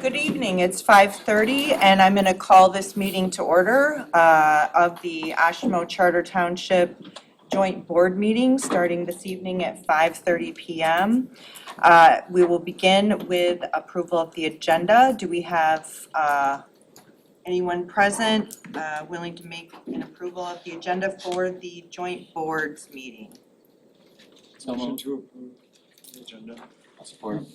Good evening, it's 5:30 and I'm going to call this meeting to order of the Oshtemo Charter Township Joint Board Meeting starting this evening at 5:30 p.m. We will begin with approval of the agenda. Do we have anyone present willing to make an approval of the agenda for the joint boards meeting? Motion to approve the agenda. I'll support.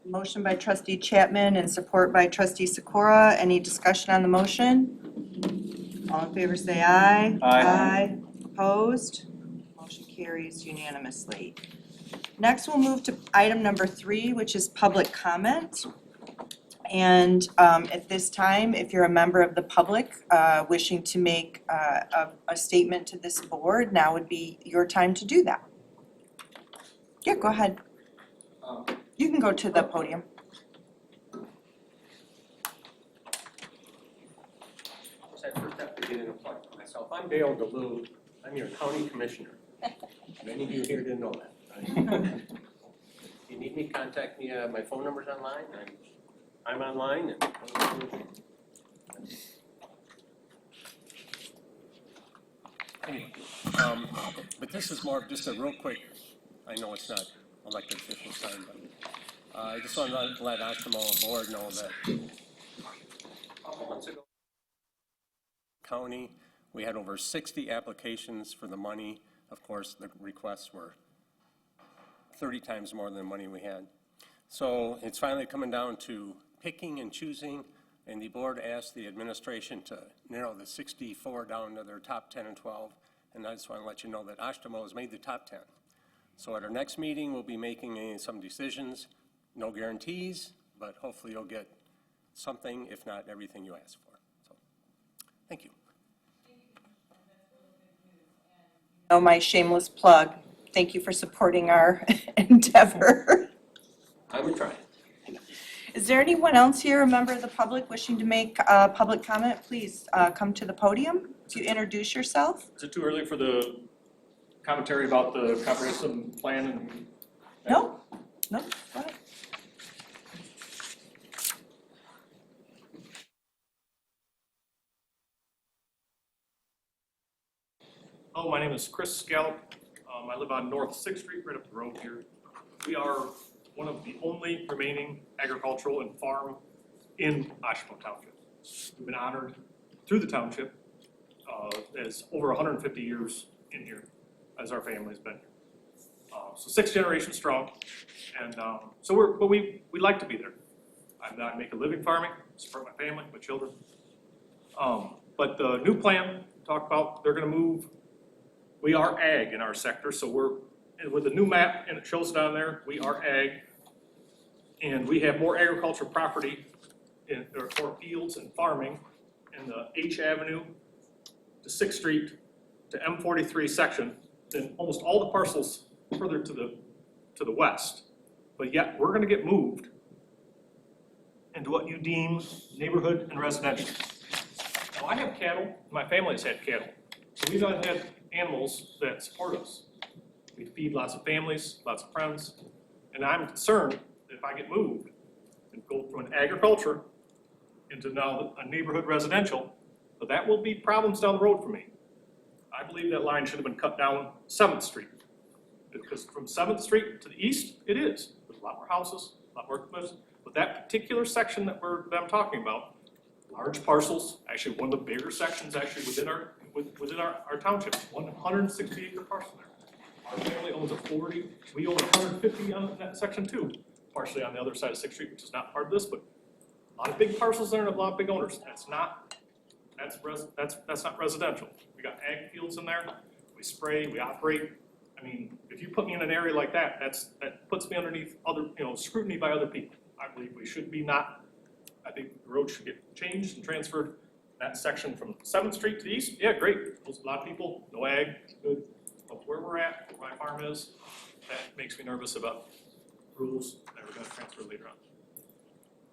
Motion by trustee Chapman and support by trustee Sikora. Any discussion on the motion? All in favor say aye. Aye. Opposed? Motion carries unanimously. Next, we'll move to item number 3, which is public comment. And at this time, if you're a member of the public wishing to make a statement to this board, now would be your time to do that. Yeah, go ahead. You can go to the podium. I first have to get in a plug for myself. I'm Dale DeLue. I'm your county commissioner. Many of you here didn't know that. If you need me, contact me. My phone number's online. I'm online. But this is more of just a real quick. I know it's not elected officials time, but I just want to let Oshtemo board know that a couple months ago, county, we had over 60 applications for the money. Of course, the requests were 30 times more than the money we had. So it's finally coming down to picking and choosing, and the board asked the administration to narrow the 64 down to their top 10 and 12. And I just want to let you know that Oshtemo has made the top 10. So at our next meeting, we'll be making some decisions. No guarantees, but hopefully you'll get something, if not everything you asked for. So, thank you. Oh, my shameless plug. Thank you for supporting our endeavor. I would try. Is there anyone else here, a member of the public wishing to make a public comment? Please come to the podium to introduce yourself. Is it too early for the commentary about the comprehensive plan? And No, go ahead. Oh, my name is Chris Scallop. I live on North 6th Street, right up the road here. We are one of the only remaining agricultural and farm in Oshtemo Township. We've been honored through the township as over 150 years in here, as our family's been here. So 6 generations strong, and but we like to be there. I make a living farming, support my family, my children. But the new plan talked about they're going to move. We are ag in our sector, so we're with the new map, and it shows down there we are ag, and we have more agricultural property or fields and farming in the H Avenue to 6th Street to M43 section than almost all the parcels further to the west. But yet we're going to get moved into what you deem neighborhood and residential. Now I have cattle, my family has had cattle, so we've not had animals that support us. We feed lots of families, lots of friends, and I'm concerned that if I get moved and go from an agriculture into now a neighborhood residential, that will be problems down the road for me. I believe that line should have been cut down 7th Street. Because from 7th Street to the east, it is. There's a lot more houses, a lot more equipment. But that particular section that I'm talking about, large parcels, actually one of the bigger sections actually within our township, 160 acre parcel there. Our family owns we own 150 on that section too, partially on the other side of 6th Street, which is not part of this, but a lot of big parcels there and a lot of big owners. That's not residential. We got ag fields in there, we spray, we operate. I mean, if you put me in an area like that, that puts me underneath other, scrutiny by other people. I believe we should be not. I think the road should get changed and transferred. That section from 7th Street to the east, yeah, great. There's a lot of people, no ag, good. But where we're at, where my farm is, that makes me nervous about rules that we're going to transfer later on.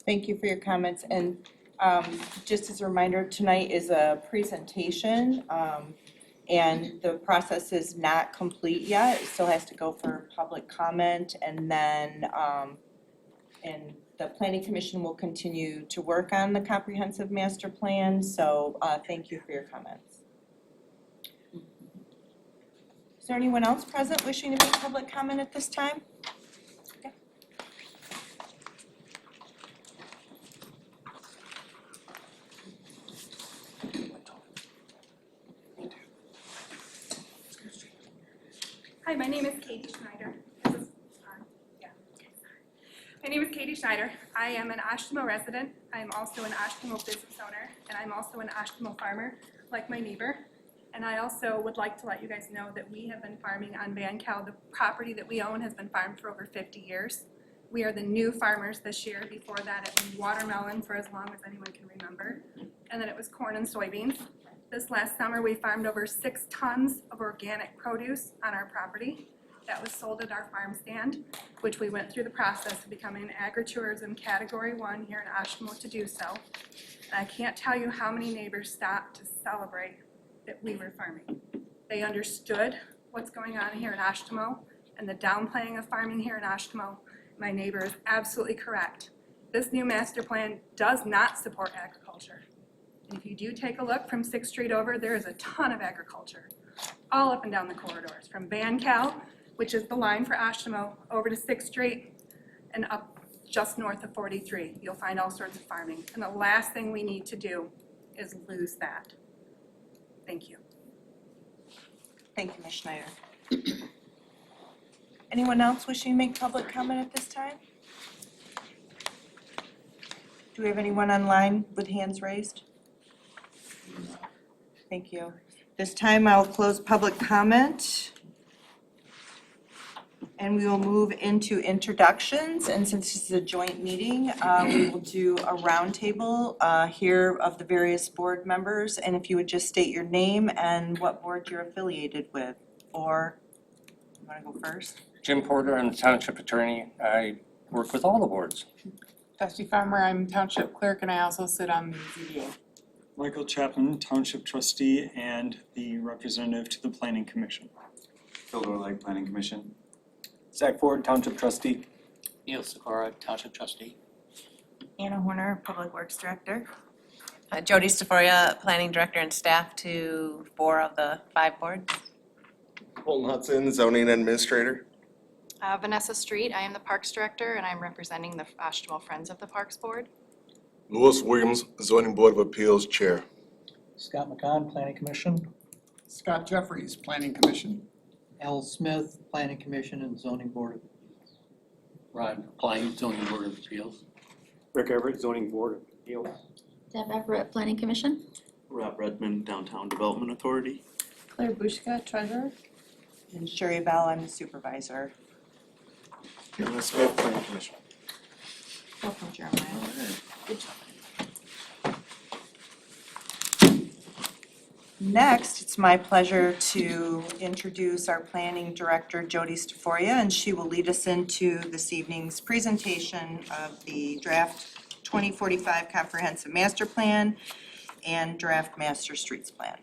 Thank you for your comments. And just as a reminder, tonight is a presentation. And the process is not complete yet. It still has to go for public comment and then the planning commission will continue to work on the comprehensive master plan, so thank you for your comments. Is there anyone else present wishing to make public comment at this time? Yeah. Hi, my name is Katie Schneider. My name is Katie Schneider. I am an Oshtemo resident. I am also an Oshtemo business owner, and I'm also an Oshtemo farmer, like my neighbor. And I also would like to let you guys know that we have been farming on Van Cal. The property that we own has been farmed for over 50 years. We are the new farmers this year. Before that, it was watermelon for as long as anyone can remember. And then it was corn and soybeans. This last summer, we farmed over 6 tons of organic produce on our property. That was sold at our farm stand, which we went through the process of becoming an agritourism category 1 here in Oshtemo to do so. And I can't tell you how many neighbors stopped to celebrate that we were farming. They understood what's going on here in Oshtemo and the downplaying of farming here in Oshtemo. My neighbor is absolutely correct. This new master plan does not support agriculture. And if you do take a look from 6th Street over, there is a ton of agriculture all up and down the corridors, from Van Cal, which is the line for Oshtemo, over to 6th Street and up just north of 43. You'll find all sorts of farming. And the last thing we need to do is lose that. Thank you. Thank you, Ms. Schneider. Anyone else wishing to make public comment at this time? Do we have anyone online with hands raised? Thank you. This time I'll close public comment. And we will move into introductions, and since this is a joint meeting, we will do a roundtable here of the various board members, and if you would just state your name and what board you're affiliated with, or, you wanna go first? Jim Porter, I'm the township attorney. I work with all the boards. Dusty Farmer, I'm township clerk and I also sit on the ZBA. Michael Chapman, Township Trustee and the representative to the Planning Commission. Phil Lake, Planning Commission. Zach Ford, Township Trustee. Neil Sikora, Township Trustee. Anna Horner, Public Works Director. Jody Staforia, Planning Director and staff to 4 of the 5 boards. Colton Hudson, Zoning Administrator. Vanessa Street, I am the Parks Director and I'm representing the Oshtemo Friends of the Parks Board. Louis Williams, Zoning Board of Appeals Chair. Scott McCon, Planning Commission. Scott Jeffries, Planning Commission. Al Smith, Planning Commission and Zoning Board of Appeals. Rod Klein, Zoning Board of Appeals. Rick Everett, Zoning Board of Appeals. Deb Everett, Planning Commission. Rob Redmond, Downtown Development Authority. Claire Bushka, Treasurer. And Sherry Bell, I'm the supervisor. Kevin Smith, Planning Commission. Welcome, Jeremiah. Good job. Next, it's my pleasure to introduce our Planning Director, Jody Staforia, and she will lead us into this evening's presentation of the draft 2045 Comprehensive Master Plan and draft Master Streets Plan.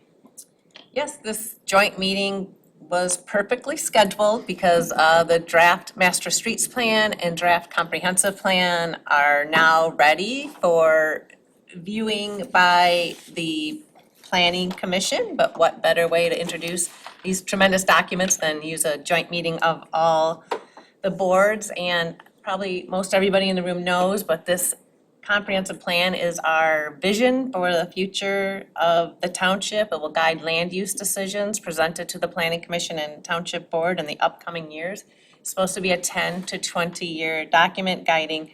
Yes, this joint meeting was perfectly scheduled because the draft Master Streets Plan and draft Comprehensive Plan are now ready for viewing by the Planning Commission, but what better way to introduce these tremendous documents than use a joint meeting of all the boards. And probably most everybody in the room knows, but this comprehensive plan is our vision for the future of the township. It will guide land use decisions presented to the Planning Commission and Township Board in the upcoming years. It's supposed to be a 10 to 20-year document guiding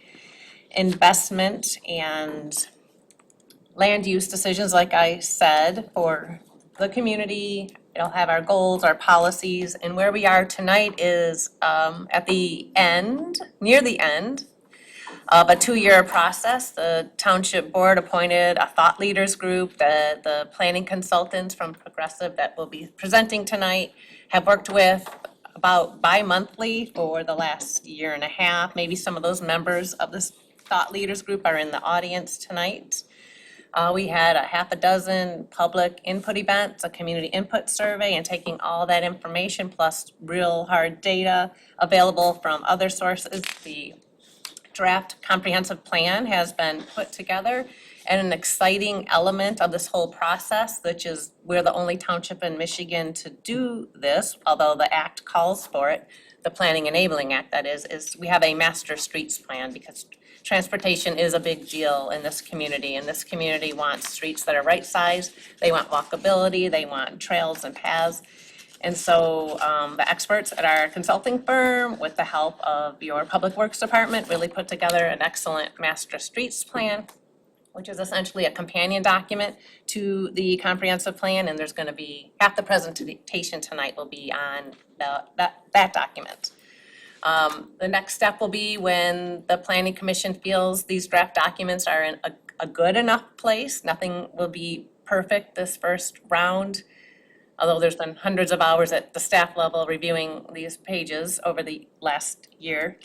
investment and land use decisions, like I said, for the community. It'll have our goals, our policies, and where we are tonight is at the end, near the end of a 2-year process. The Township Board appointed a thought leaders group that the planning consultants from Progressive that will be presenting tonight have worked with about bi-monthly for the last 1.5 years. Maybe some of those members of this thought leaders group are in the audience tonight. We had a 6 public input events, a community input survey, and taking all that information plus real hard data available from other sources. The draft comprehensive plan has been put together. And an exciting element of this whole process, which is we're the only township in Michigan to do this, although the act calls for it, the Planning Enabling Act that is we have a master streets plan because transportation is a big deal in this community, and this community wants streets that are right size, they want walkability, they want trails and paths. And so the experts at our consulting firm, with the help of your Public Works Department, really put together an excellent master streets plan, which is essentially a companion document to the comprehensive plan, and there's gonna be, half the presentation tonight will be on that document. The next step will be when the planning commission feels these draft documents are in a good enough place. Nothing will be perfect this first round, although there's been hundreds of hours at the staff level reviewing these pages over the last year.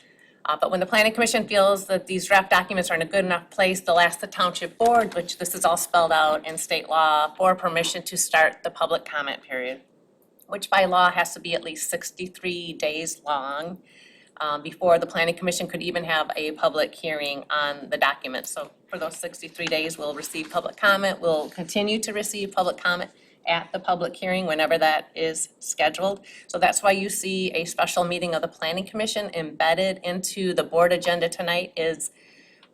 But when the planning commission feels that these draft documents are in a good enough place, they'll ask the township board, which this is all spelled out in state law, for permission to start the public comment period, which by law has to be at least 63 days long. Before the planning commission could even have a public hearing on the document. So for those 63 days, we'll receive public comment. We'll continue to receive public comment at the public hearing whenever that is scheduled. So that's why you see a special meeting of the planning commission embedded into the board agenda tonight. Is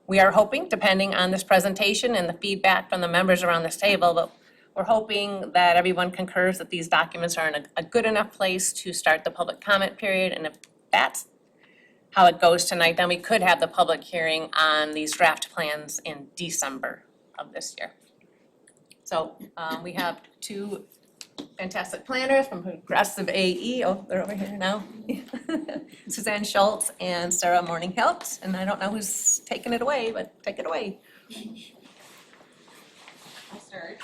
we are hoping, depending on this presentation and the feedback from the members around this table, but we're hoping that everyone concurs that these documents are in a good enough place to start the public comment period. And if that's how it goes tonight, then we could have the public hearing on these draft plans in December of this year. So we have two fantastic planners from Progressive AE, oh, they're over here now. Suzanne Schultz and Sarah Morning-Hilt, and I don't know who's taking it away, but take it away. I'll start.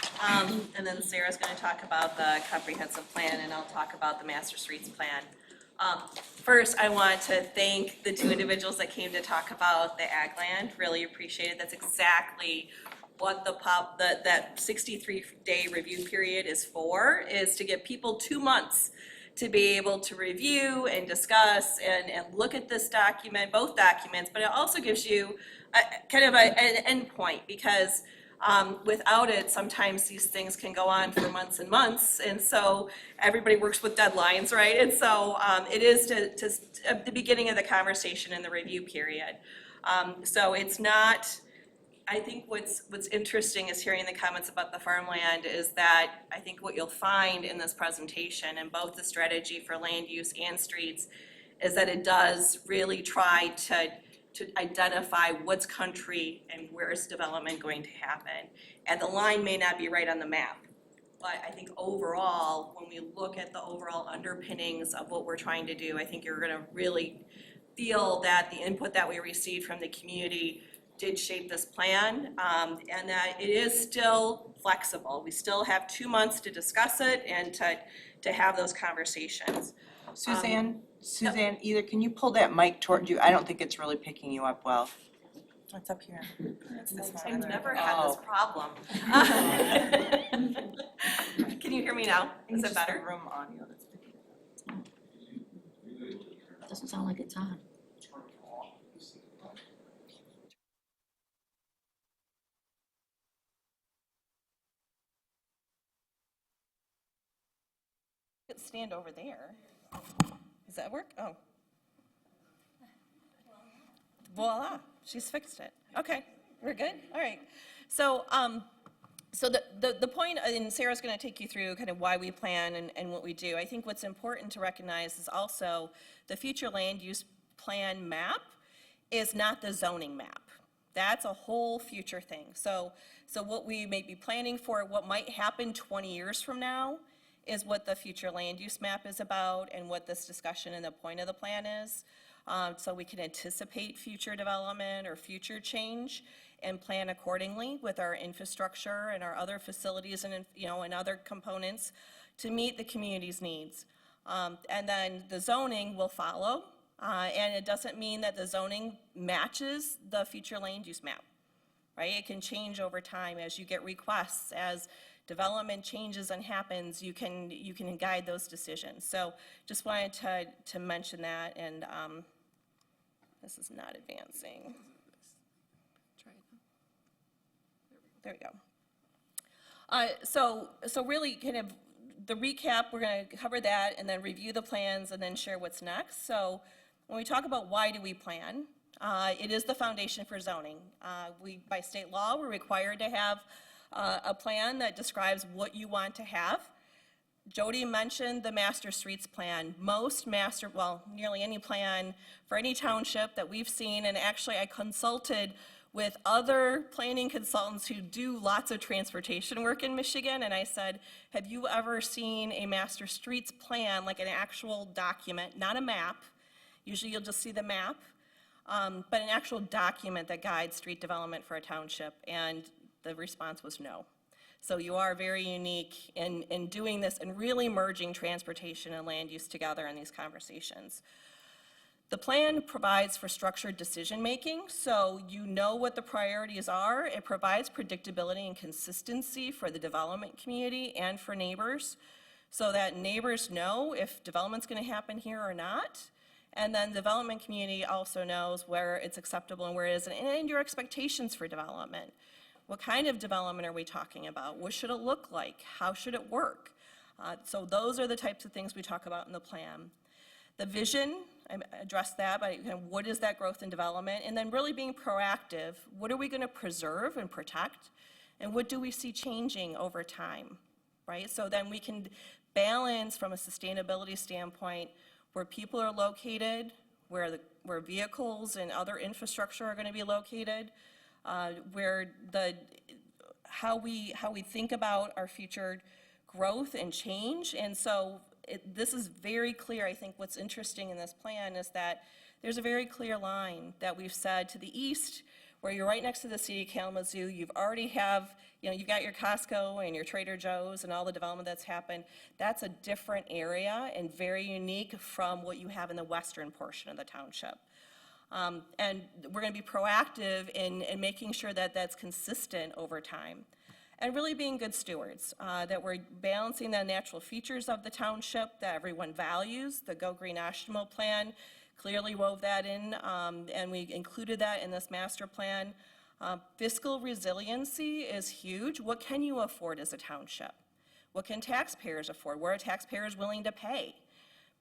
And then Sarah's gonna talk about the comprehensive plan, and I'll talk about the master streets plan. First, I want to thank the two individuals that came to talk about the ag land. Really appreciate it. That's exactly what that 63-day review period is for, is to give people 2 months to be able to review and discuss and look at this document, both documents, but it also gives you kind of an endpoint, because without it, sometimes these things can go on for months and months, and so everybody works with deadlines, right? And so it is to the beginning of the conversation in the review period. So it's not, I think what's interesting is hearing the comments about the farmland is that I think what you'll find in this presentation, in both the strategy for land use and streets, is that it does really try to identify what's country and where is development going to happen. And the line may not be right on the map, but I think overall, when we look at the overall underpinnings of what we're trying to do, I think you're gonna really feel that the input that we received from the community did shape this plan, and that it is still flexible. We still have 2 months to discuss it and to have those conversations. Suzanne, either can you pull that mic toward you? I don't think it's really picking you up well. What's up here? I've never had this problem. Can you hear me now? Is it better? Room audio that's picking it up. Doesn't sound like it's on. Stand over there. Does that work? Oh. Voila, she's fixed it. Okay, we're good? All right. So so the point, and Sarah's gonna take you through kind of why we plan and what we do. I think what's important to recognize is also the future land use plan map is not the zoning map. That's a whole future thing. So what we may be planning for, what might happen 20 years from now, is what the future land use map is about and what this discussion and the point of the plan is. So we can anticipate future development or future change and plan accordingly with our infrastructure and our other facilities and, and other components to meet the community's needs. And then the zoning will follow, and it doesn't mean that the zoning matches the future land use map, right? It can change over time as you get requests, as development changes and happens, you can guide those decisions. So just wanted to mention that, and This is not advancing. Try it. There we go. So really kind of the recap, we're going to cover that and then review the plans and then share what's next. So when we talk about why do we plan, it is the foundation for zoning. By state law, we're required to have a plan that describes what you want to have. Jody mentioned the master streets plan. Nearly any plan for any township that we've seen, and actually I consulted with other planning consultants who do lots of transportation work in Michigan, and I said, have you ever seen a master streets plan, like an actual document, not a map? Usually you'll just see the map, but an actual document that guides street development for a township, and the response was no. So you are very unique in doing this and really merging transportation and land use together in these conversations. The plan provides for structured decision-making, so you know what the priorities are. It provides predictability and consistency for the development community and for neighbors, so that neighbors know if development's going to happen here or not. And then the development community also knows where it's acceptable and where it isn't, and your expectations for development. What kind of development are we talking about? What should it look like? How should it work? So those are the types of things we talk about in the plan. The vision, I addressed that, but what is that growth and development? And then really being proactive, what are we going to preserve and protect? And what do we see changing over time, right? So then we can balance from a sustainability standpoint where people are located, where vehicles and other infrastructure are going to be located, how we think about our future growth and change. And so this is very clear. I think what's interesting in this plan is that there's a very clear line that we've said to the east, where you're right next to the city of Kalamazoo. You've got your Costco and your Trader Joe's and all the development that's happened. That's a different area and very unique from what you have in the western portion of the township. And we're going to be proactive in making sure that that's consistent over time. And really being good stewards, that we're balancing the natural features of the township that everyone values. The Go Green Oshtemo plan clearly wove that in, and we included that in this master plan. Fiscal resiliency is huge. What can you afford as a township? What can taxpayers afford? What are taxpayers willing to pay?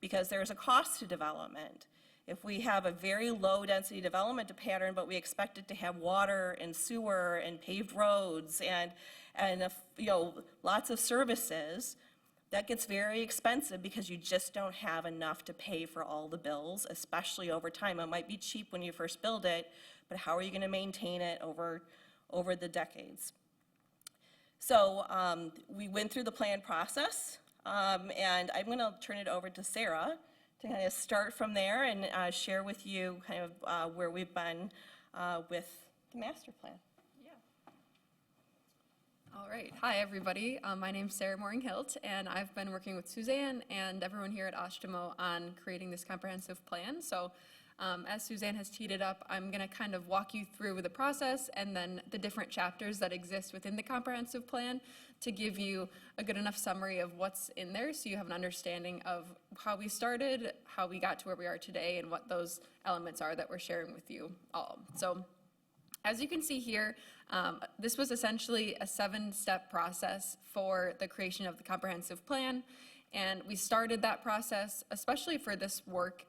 Because there's a cost to development. If we have a very low-density development pattern, but we expect it to have water and sewer and paved roads and lots of services, that gets very expensive because you just don't have enough to pay for all the bills, especially over time. It might be cheap when you first build it, but how are you going to maintain it over the decades? So we went through the plan process, and I'm going to turn it over to Sarah to kind of start from there and share with you kind of where we've been with the master plan. All right. Hi, everybody. My name's Sarah Mooring-Hilt, and I've been working with Suzanne and everyone here at Oshtemo on creating this comprehensive plan. So as Suzanne has teed it up, I'm going to kind of walk you through the process and then the different chapters that exist within the comprehensive plan to give you a good enough summary of what's in there so you have an understanding of how we started, how we got to where we are today, and what those elements are that we're sharing with you all. So as you can see here, this was essentially a 7-step process for the creation of the comprehensive plan. And we started that process, especially for this work,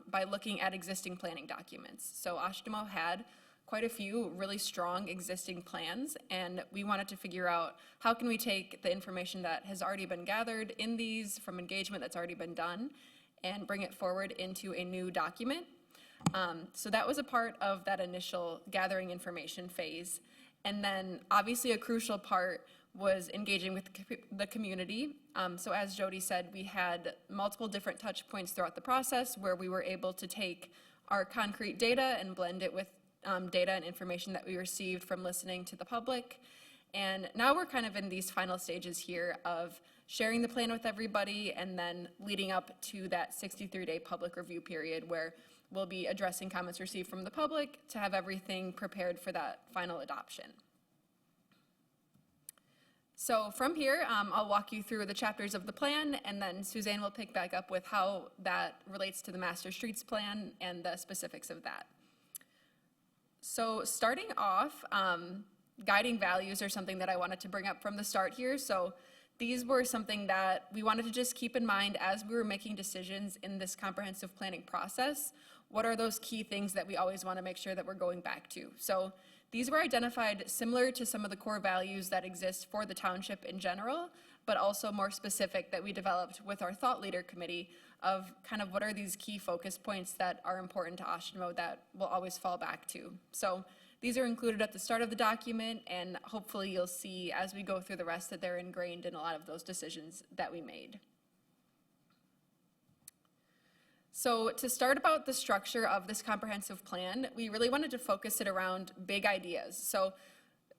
by looking at existing planning documents. So Oshtemo had quite a few really strong existing plans, and we wanted to figure out how can we take the information that has already been gathered in these from engagement that's already been done and bring it forward into a new document. So that was a part of that initial gathering information phase. And then obviously a crucial part was engaging with the community. So as Jody said, we had multiple different touch points throughout the process where we were able to take our concrete data and blend it with data and information that we received from listening to the public. And now we're kind of in these final stages here of sharing the plan with everybody and then leading up to that 63-day public review period where we'll be addressing comments received from the public to have everything prepared for that final adoption. So from here, I'll walk you through the chapters of the plan, and then Suzanne will pick back up with how that relates to the Master Streets plan and the specifics of that. So starting off, guiding values are something that I wanted to bring up from the start here. So these were something that we wanted to just keep in mind as we were making decisions in this comprehensive planning process. What are those key things that we always want to make sure that we're going back to? So these were identified similar to some of the core values that exist for the township in general, but also more specific that we developed with our thought leader committee of kind of what are these key focus points that are important to Oshtemo that we'll always fall back to. So these are included at the start of the document, and hopefully you'll see as we go through the rest that they're ingrained in a lot of those decisions that we made. So to start about the structure of this comprehensive plan, we really wanted to focus it around big ideas. So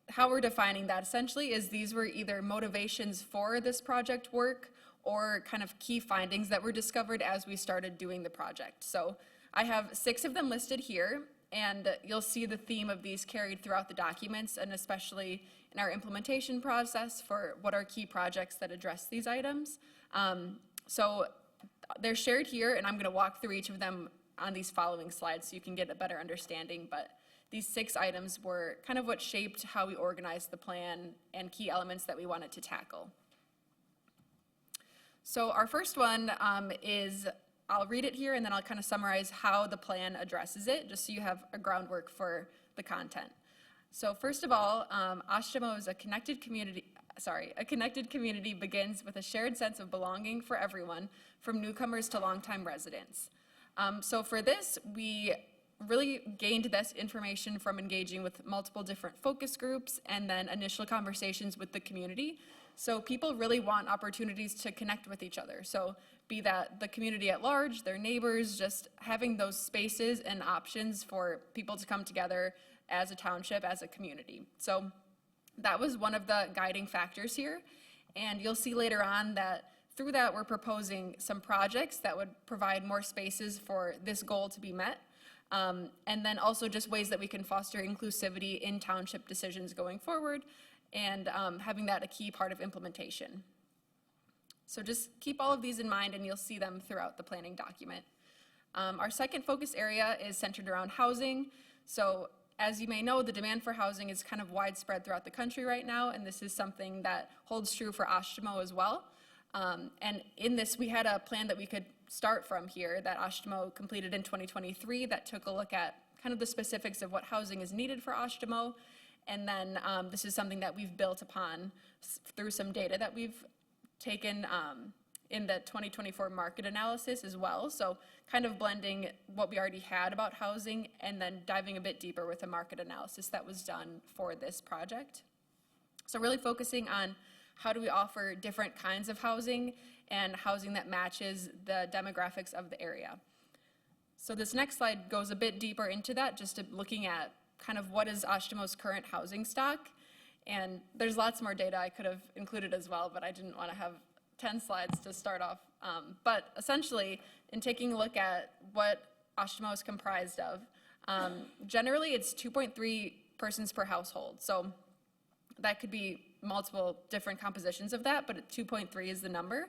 how we're defining that essentially is these were either motivations for this project work or kind of key findings that were discovered as we started doing the project. So I have 6 of them listed here, and you'll see the theme of these carried throughout the documents, and especially in our implementation process for what are key projects that address these items. So they're shared here, and I'm going to walk through each of them on these following slides so you can get a better understanding. But these 6 items were kind of what shaped how we organized the plan and key elements that we wanted to tackle. So our first one is, I'll read it here and then I'll kind of summarize how the plan addresses it, just so you have a groundwork for the content. So first of all, Oshtemo is a connected community begins with a shared sense of belonging for everyone, from newcomers to longtime residents. So for this, we really gained this information from engaging with multiple different focus groups and then initial conversations with the community. So people really want opportunities to connect with each other. So be that the community at large, their neighbors, just having those spaces and options for people to come together as a township, as a community. So that was one of the guiding factors here. And you'll see later on that through that we're proposing some projects that would provide more spaces for this goal to be met. And then also just ways that we can foster inclusivity in township decisions going forward, and having that a key part of implementation. So just keep all of these in mind and you'll see them throughout the planning document. Our second focus area is centered around housing. So as you may know, the demand for housing is kind of widespread throughout the country right now, and this is something that holds true for Oshtemo as well. And in this, we had a plan that we could start from here that Oshtemo completed in 2023 that took a look at kind of the specifics of what housing is needed for Oshtemo. And then this is something that we've built upon through some data that we've taken in the 2024 market analysis as well. So kind of blending what we already had about housing and then diving a bit deeper with a market analysis that was done for this project. So really focusing on how do we offer different kinds of housing and housing that matches the demographics of the area. So this next slide goes a bit deeper into that, just looking at kind of what is Oshtemo's current housing stock. And there's lots more data I could have included as well, but I didn't want to have 10 slides to start off. But essentially, in taking a look at what Oshtemo is comprised of, generally it's 2.3 persons per household. So that could be multiple different compositions of that, but 2.3 is the number.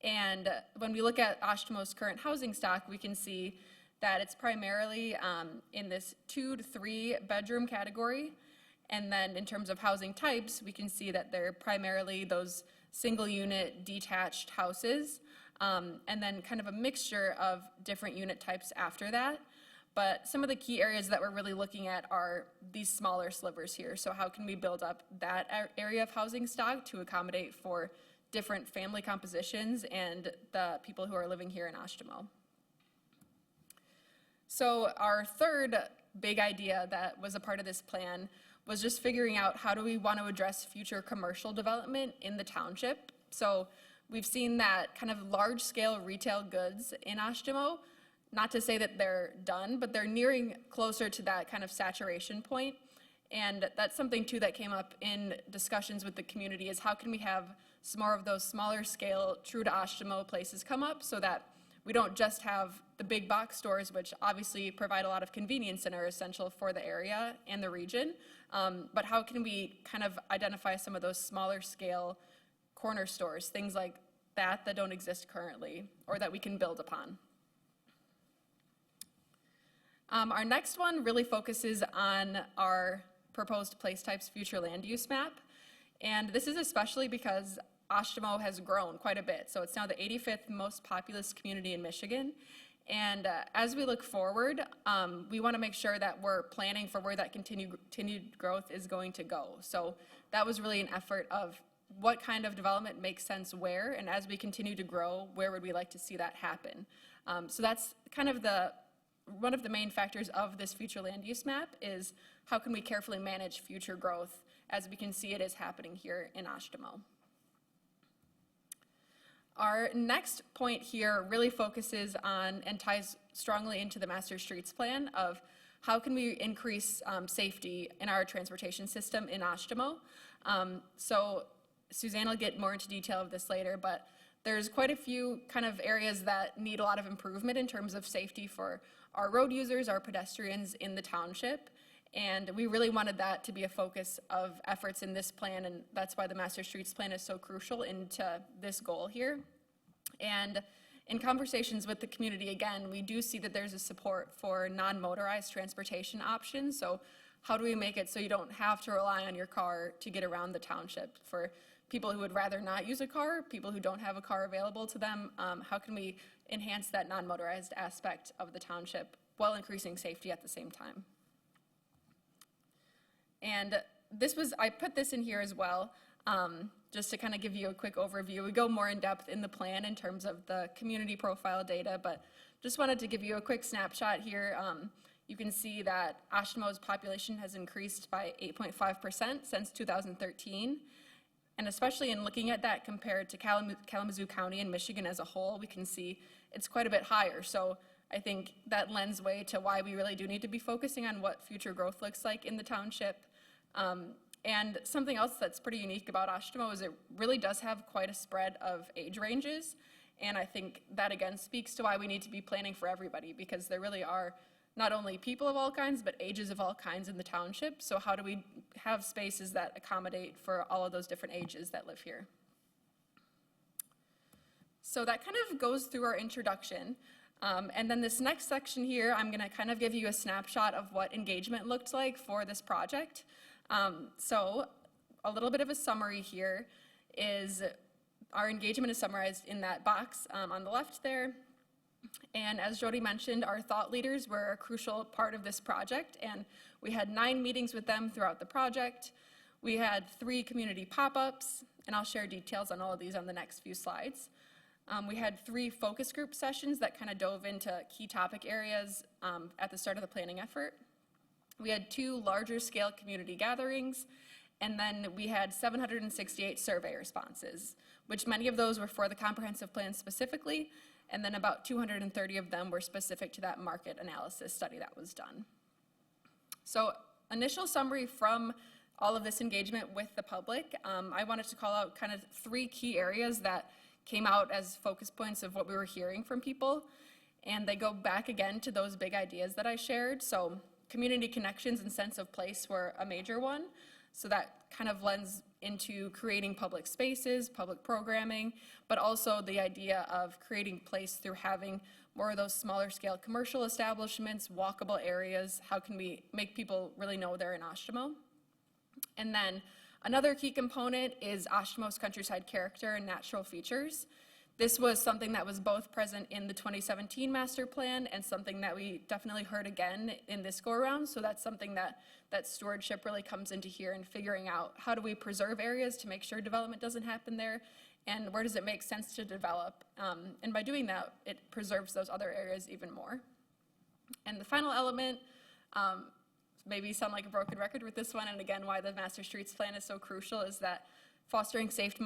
And when we look at Oshtemo's current housing stock, we can see that it's primarily in this 2 to 3 bedroom category. And then in terms of housing types, we can see that they're primarily those single unit detached houses, and then kind of a mixture of different unit types after that. But some of the key areas that we're really looking at are these smaller slivers here. So how can we build up that area of housing stock to accommodate for different family compositions and the people who are living here in Oshtemo? So our third big idea that was a part of this plan was just figuring out how do we want to address future commercial development in the township. So we've seen that kind of large-scale retail goods in Oshtemo, not to say that they're done, but they're nearing closer to that kind of saturation point. And that's something too that came up in discussions with the community, is how can we have some more of those smaller scale, true to Oshtemo places come up, so that we don't just have the big box stores, which obviously provide a lot of convenience and are essential for the area and the region, but how can we kind of identify some of those smaller scale corner stores, things like that don't exist currently or that we can build upon. Our next one really focuses on our proposed place types future land use map. And this is especially because Oshtemo has grown quite a bit. So it's now the 85th most populous community in Michigan. And as we look forward, we want to make sure that we're planning for where that continued growth is going to go. So that was really an effort of what kind of development makes sense where, and as we continue to grow, where would we like to see that happen? So that's kind of one of the main factors of this future land use map is how can we carefully manage future growth as we can see it is happening here in Oshtemo. Our next point here really focuses on and ties strongly into the master streets plan of how can we increase safety in our transportation system in Oshtemo. So Suzanne will get more into detail of this later, but there's quite a few kind of areas that need a lot of improvement in terms of safety for our road users, our pedestrians in the township. And we really wanted that to be a focus of efforts in this plan, and that's why the Master Streets Plan is so crucial into this goal here. And in conversations with the community, again, we do see that there's a support for non-motorized transportation options. So how do we make it so you don't have to rely on your car to get around the township? For people who would rather not use a car, people who don't have a car available to them, how can we enhance that non-motorized aspect of the township while increasing safety at the same time? And I put this in here as well, just to kind of give you a quick overview. We go more in depth in the plan in terms of the community profile data, but just wanted to give you a quick snapshot here. You can see that Oshtemo's population has increased by 8.5% since 2013. And especially in looking at that compared to Kalamazoo County and Michigan as a whole, we can see it's quite a bit higher. So I think that lends way to why we really do need to be focusing on what future growth looks like in the township. And something else that's pretty unique about Oshtemo is it really does have quite a spread of age ranges. And I think that again speaks to why we need to be planning for everybody, because there really are not only people of all kinds, but ages of all kinds in the township. So how do we have spaces that accommodate for all of those different ages that live here? So that kind of goes through our introduction. And then this next section here, I'm going to kind of give you a snapshot of what engagement looked like for this project. So a little bit of a summary here is our engagement is summarized in that box on the left there. And as Jody mentioned, our thought leaders were a crucial part of this project, and we had 9 meetings with them throughout the project. We had 3 community pop-ups, and I'll share details on all of these on the next few slides. We had 3 focus group sessions that kind of dove into key topic areas at the start of the planning effort. We had 2 larger scale community gatherings, and then we had 768 survey responses, which many of those were for the comprehensive plan specifically, and then about 230 of them were specific to that market analysis study that was done. So initial summary from all of this engagement with the public, I wanted to call out kind of 3 key areas that came out as focus points of what we were hearing from people. And they go back again to those big ideas that I shared. So community connections and sense of place were a major one. So that kind of lends into creating public spaces, public programming, but also the idea of creating place through having more of those smaller scale commercial establishments, walkable areas. How can we make people really know they're in Oshtemo? And then another key component is Oshtemo's countryside character and natural features. This was something that was both present in the 2017 master plan and something that we definitely heard again in this go around. So that's something that stewardship really comes into here, and figuring out how do we preserve areas to make sure development doesn't happen there, and where does it make sense to develop. And by doing that, it preserves those other areas even more. And the final element, maybe sound like a broken record with this one, and again, why the Master Streets Plan is so crucial, is that fostering safe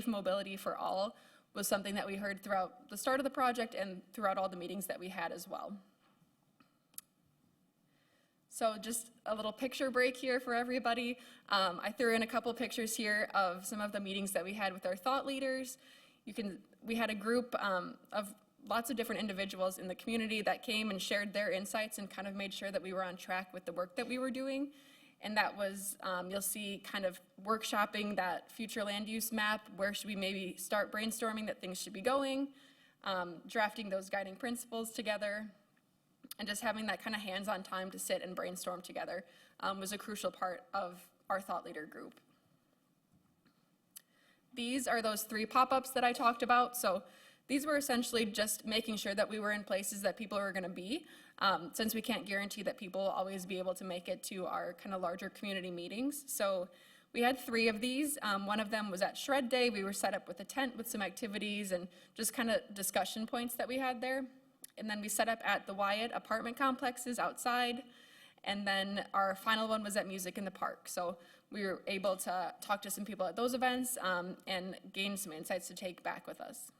mobility for all was something that we heard throughout the start of the project and throughout all the meetings that we had as well. So just a little picture break here for everybody. I threw in a couple pictures here of some of the meetings that we had with our thought leaders. We had a group of lots of different individuals in the community that came and shared their insights and kind of made sure that we were on track with the work that we were doing. And that was, you'll see kind of workshopping that future land use map, where should we maybe start brainstorming that things should be going, drafting those guiding principles together. And just having that kind of hands-on time to sit and brainstorm together was a crucial part of our thought leader group. These are those 3 pop-ups that I talked about. So these were essentially just making sure that we were in places that people were going to be, since we can't guarantee that people will always be able to make it to our kind of larger community meetings. So we had 3 of these. One of them was at Shred Day. We were set up with a tent with some activities and just kind of discussion points that we had there. And then we set up at the Wyatt apartment complexes outside. And then our final one was at Music in the Park. So we were able to talk to some people at those events and gain some insights to take back with us.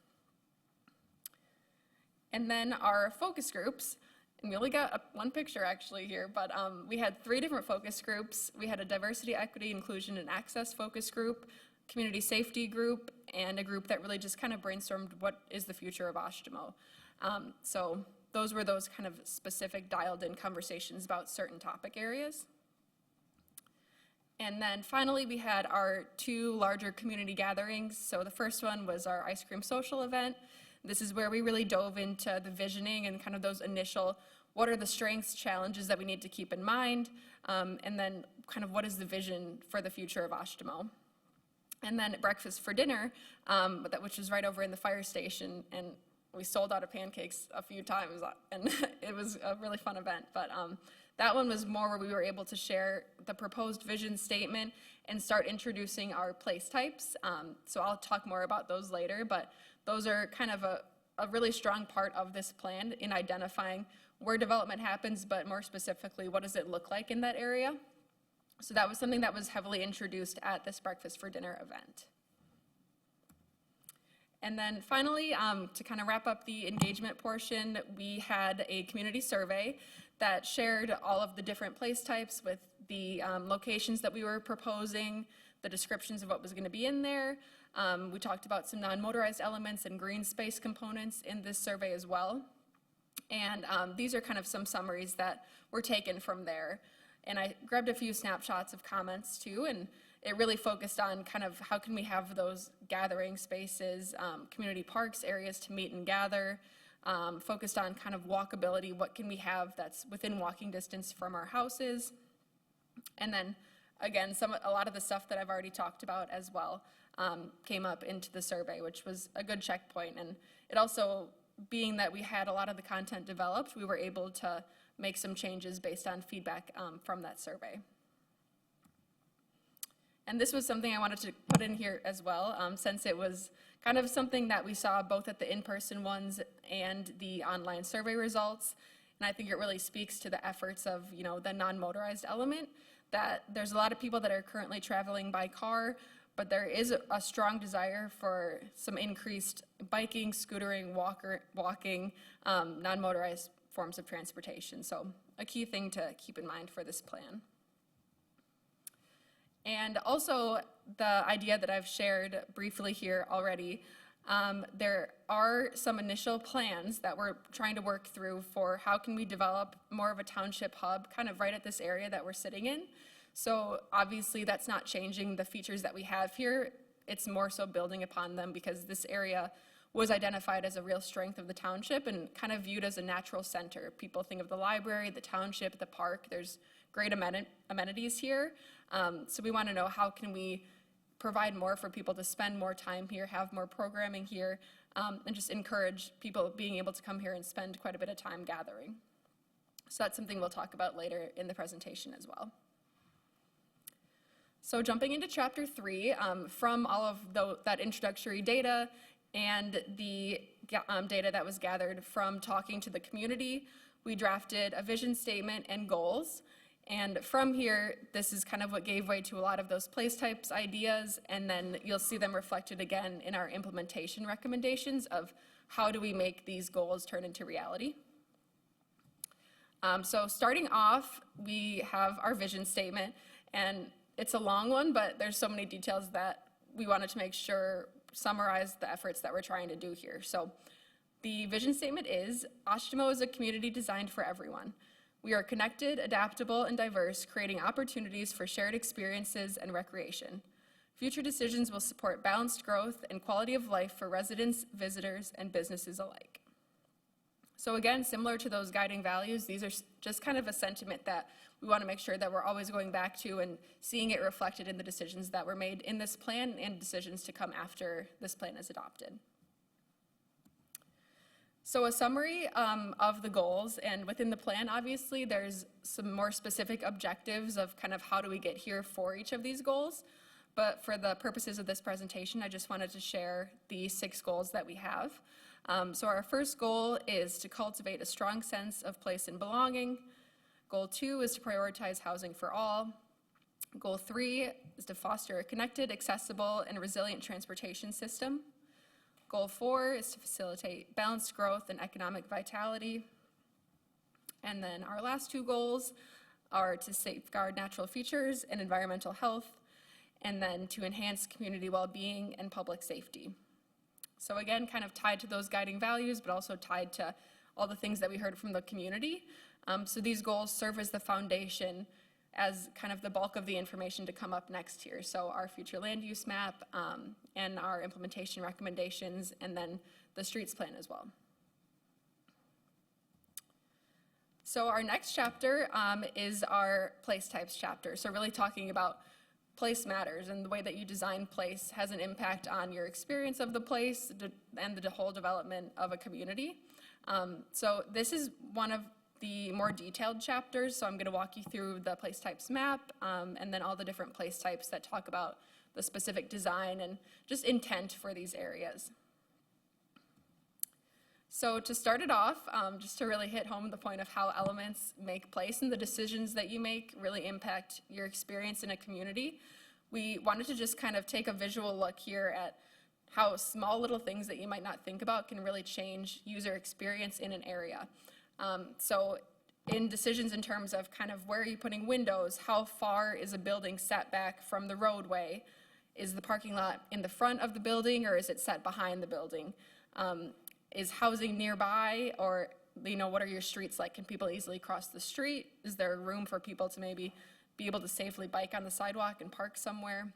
And then our focus groups, and we only got 1 picture actually here, but we had 3 different focus groups. We had a diversity, equity, inclusion, and access focus group, community safety group, and a group that really just kind of brainstormed what is the future of Oshtemo. So those were those kind of specific dialed-in conversations about certain topic areas. And then finally, we had our 2 larger community gatherings. So the first one was our ice cream social event. This is where we really dove into the visioning and kind of those initial, what are the strengths, challenges that we need to keep in mind, and then kind of what is the vision for the future of Oshtemo. And then breakfast for dinner, which was right over in the fire station, and we sold out of pancakes a few times, and it was a really fun event. But that one was more where we were able to share the proposed vision statement and start introducing our place types. So I'll talk more about those later, but those are kind of a really strong part of this plan in identifying where development happens, but more specifically, what does it look like in that area? So that was something that was heavily introduced at this breakfast for dinner event. And then finally, to kind of wrap up the engagement portion, we had a community survey that shared all of the different place types with the locations that we were proposing, the descriptions of what was going to be in there. We talked about some non-motorized elements and green space components in this survey as well. And these are kind of some summaries that were taken from there. And I grabbed a few snapshots of comments too, and it really focused on kind of how can we have those gathering spaces, community parks, areas to meet and gather, focused on kind of walkability, what can we have that's within walking distance from our houses. And then again, a lot of the stuff that I've already talked about as well came up into the survey, which was a good checkpoint. And it also, being that we had a lot of the content developed, we were able to make some changes based on feedback from that survey. And this was something I wanted to put in here as well, since it was kind of something that we saw both at the in-person ones and the online survey results. And I think it really speaks to the efforts of, the non-motorized element, that there's a lot of people that are currently traveling by car, but there is a strong desire for some increased biking, scootering, walking, non-motorized forms of transportation. So a key thing to keep in mind for this plan. And also the idea that I've shared briefly here already, there are some initial plans that we're trying to work through for how can we develop more of a township hub kind of right at this area that we're sitting in. So obviously that's not changing the features that we have here. It's more so building upon them because this area was identified as a real strength of the township and kind of viewed as a natural center. People think of the library, the township, the park. There's great amenities here. So we want to know how can we provide more for people to spend more time here, have more programming here, and just encourage people being able to come here and spend quite a bit of time gathering. So that's something we'll talk about later in the presentation as well. So jumping into chapter 3, from all of that introductory data and the data that was gathered from talking to the community, we drafted a vision statement and goals. And from here, this is kind of what gave way to a lot of those place types ideas, and then you'll see them reflected again in our implementation recommendations of how do we make these goals turn into reality. So starting off, we have our vision statement, and it's a long one, but there's so many details that we wanted to make sure summarize the efforts that we're trying to do here. So the vision statement is, Oshtemo is a community designed for everyone. We are connected, adaptable, and diverse, creating opportunities for shared experiences and recreation. Future decisions will support balanced growth and quality of life for residents, visitors, and businesses alike. So again, similar to those guiding values, these are just kind of a sentiment that we want to make sure that we're always going back to and seeing it reflected in the decisions that were made in this plan and decisions to come after this plan is adopted. So a summary of the goals, and within the plan, obviously, there's some more specific objectives of kind of how do we get here for each of these goals. But for the purposes of this presentation, I just wanted to share the 6 goals that we have. So our first goal is to cultivate a strong sense of place and belonging. Goal 2 is to prioritize housing for all. Goal 3 is to foster a connected, accessible, and resilient transportation system. Goal 4 is to facilitate balanced growth and economic vitality. And then our last 2 goals are to safeguard natural features and environmental health, and then to enhance community well-being and public safety. So again, kind of tied to those guiding values, but also tied to all the things that we heard from the community. So these goals serve as the foundation as kind of the bulk of the information to come up next here. So our future land use map and our implementation recommendations, and then the streets plan as well. So our next chapter is our place types chapter. So really talking about place matters, and the way that you design place has an impact on your experience of the place and the whole development of a community. So this is one of the more detailed chapters, so I'm going to walk you through the place types map and then all the different place types that talk about the specific design and just intent for these areas. So to start it off, just to really hit home the point of how elements make place and the decisions that you make really impact your experience in a community, we wanted to just kind of take a visual look here at how small little things that you might not think about can really change user experience in an area. So in decisions in terms of kind of where are you putting windows, how far is a building set back from the roadway? Is the parking lot in the front of the building, or is it set behind the building? Is housing nearby, or what are your streets like? Can people easily cross the street? Is there room for people to maybe be able to safely bike on the sidewalk and park somewhere?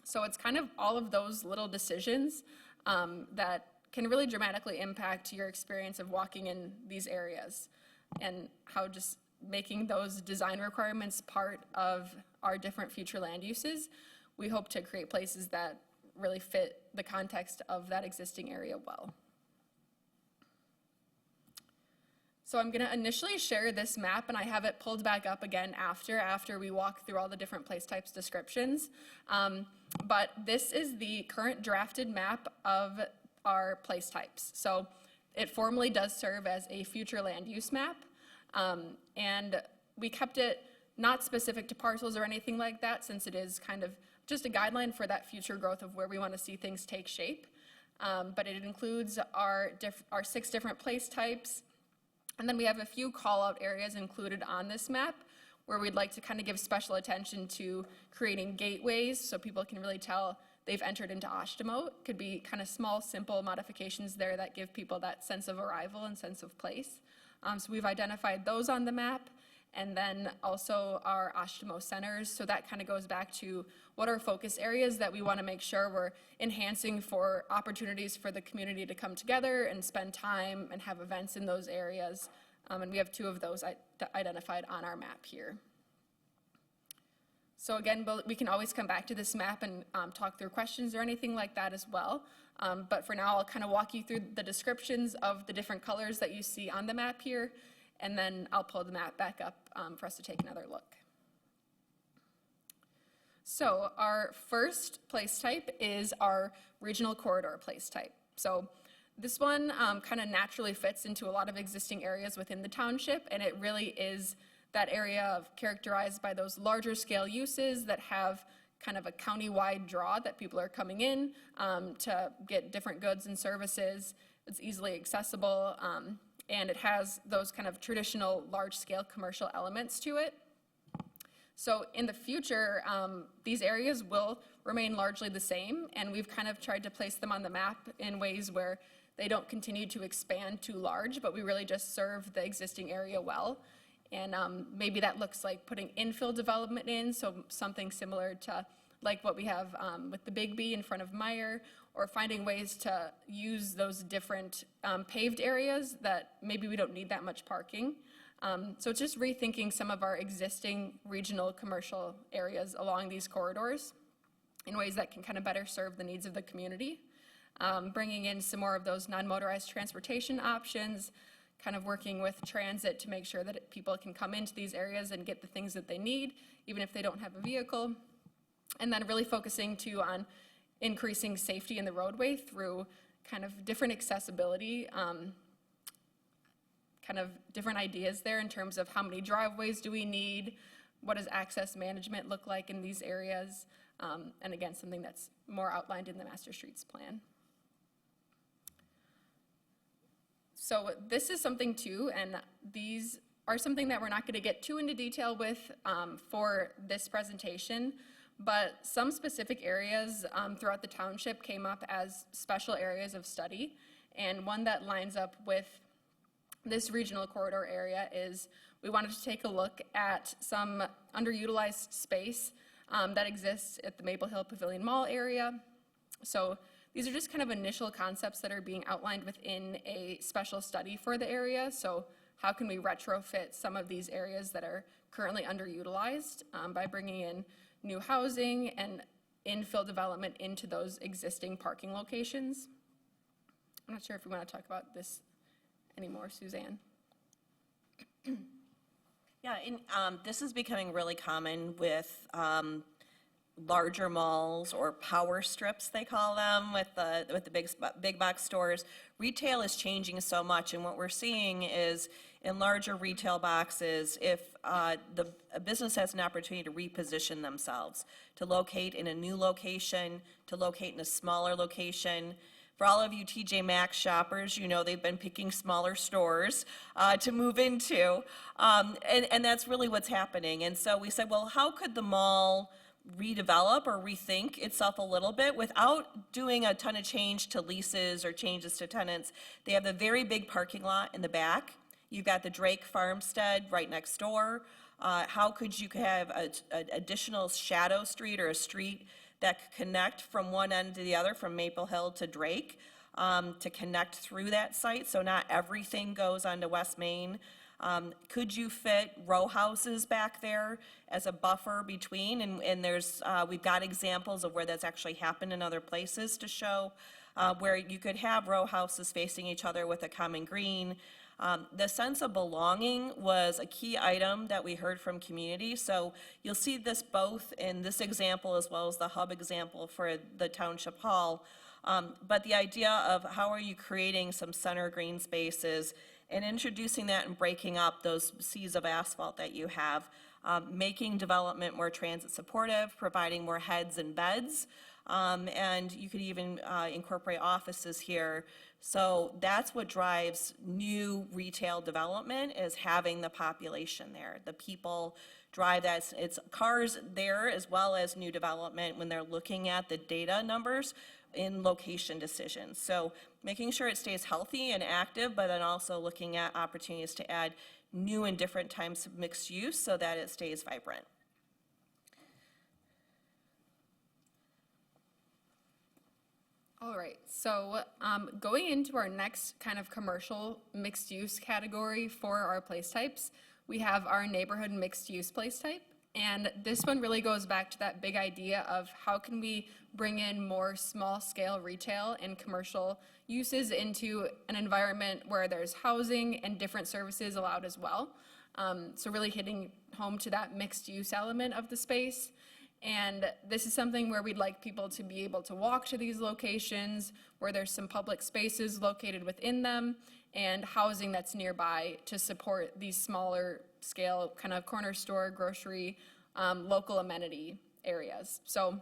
So it's kind of all of those little decisions that can really dramatically impact your experience of walking in these areas, and how just making those design requirements part of our different future land uses, we hope to create places that really fit the context of that existing area well. So I'm going to initially share this map, and I have it pulled back up again after we walk through all the different place types descriptions. But this is the current drafted map of our place types. So it formally does serve as a future land use map, and we kept it not specific to parcels or anything like that, since it is kind of just a guideline for that future growth of where we want to see things take shape. But it includes our 6 different place types. And then we have a few call-out areas included on this map where we'd like to kind of give special attention to creating gateways so people can really tell they've entered into Oshtemo. It could be kind of small, simple modifications there that give people that sense of arrival and sense of place. So we've identified those on the map, and then also our Oshtemo centers. So that kind of goes back to what are focus areas that we want to make sure we're enhancing for opportunities for the community to come together and spend time and have events in those areas. And we have 2 of those identified on our map here. So again, we can always come back to this map and talk through questions or anything like that as well. But for now, I'll kind of walk you through the descriptions of the different colors that you see on the map here, and then I'll pull the map back up for us to take another look. So our first place type is our regional corridor place type. So this one kind of naturally fits into a lot of existing areas within the township, and it really is that area characterized by those larger scale uses that have kind of a county-wide draw that people are coming in to get different goods and services. It's easily accessible, and it has those kind of traditional large-scale commercial elements to it. So in the future, these areas will remain largely the same, and we've kind of tried to place them on the map in ways where they don't continue to expand too large, but we really just serve the existing area well. And maybe that looks like putting infill development in, so something similar to like what we have with the Big B in front of Meyer, or finding ways to use those different paved areas that maybe we don't need that much parking. So it's just rethinking some of our existing regional commercial areas along these corridors in ways that can kind of better serve the needs of the community. Bringing in some more of those non-motorized transportation options, kind of working with transit to make sure that people can come into these areas and get the things that they need, even if they don't have a vehicle. And then really focusing too on increasing safety in the roadway through kind of different accessibility, kind of different ideas there in terms of how many driveways do we need, what does access management look like in these areas, and again, something that's more outlined in the Master Streets Plan. So this is something too, and these are something that we're not going to get too into detail with for this presentation, but some specific areas throughout the township came up as special areas of study, and one that lines up with this regional corridor area is we wanted to take a look at some underutilized space that exists at the Maple Hill Pavilion Mall area. So these are just kind of initial concepts that are being outlined within a special study for the area. So how can we retrofit some of these areas that are currently underutilized by bringing in new housing and infill development into those existing parking locations? I'm not sure if we want to talk about this anymore, Suzanne. Yeah, and this is becoming really common with larger malls, or power strips they call them, with the big box stores. Retail is changing so much, and what we're seeing is in larger retail boxes, if a business has an opportunity to reposition themselves, to locate in a new location, to locate in a smaller location. For all of you TJ Maxx shoppers, you know they've been picking smaller stores to move into, and that's really what's happening. And so we said, well, how could the mall redevelop or rethink itself a little bit without doing a ton of change to leases or changes to tenants? They have a very big parking lot in the back. You've got the Drake Farmstead right next door. How could you have an additional shadow street or a street that could connect from one end to the other, from Maple Hill to Drake, to connect through that site, so not everything goes onto West Main? Could you fit row houses back there as a buffer between? And there's we've got examples of where that's actually happened in other places to show where you could have row houses facing each other with a common green. The sense of belonging was a key item that we heard from community. So you'll see this both in this example as well as the hub example for the Township Hall. But the idea of how are you creating some center green spaces and introducing that and breaking up those seas of asphalt that you have, making development more transit supportive, providing more heads and beds, and you could even incorporate offices here. So that's what drives new retail development, is having the population there. The people drive that. It's cars there as well as new development when they're looking at the data numbers in location decisions. So making sure it stays healthy and active, but then also looking at opportunities to add new and different types of mixed use so that it stays vibrant. All right, so going into our next kind of commercial mixed use category for our place types, we have our neighborhood mixed use place type. And this one really goes back to that big idea of how can we bring in more small scale retail and commercial uses into an environment where there's housing and different services allowed as well. So really hitting home to that mixed use element of the space. And this is something where we'd like people to be able to walk to these locations, where there's some public spaces located within them, and housing that's nearby to support these smaller scale kind of corner store, grocery, local amenity areas. So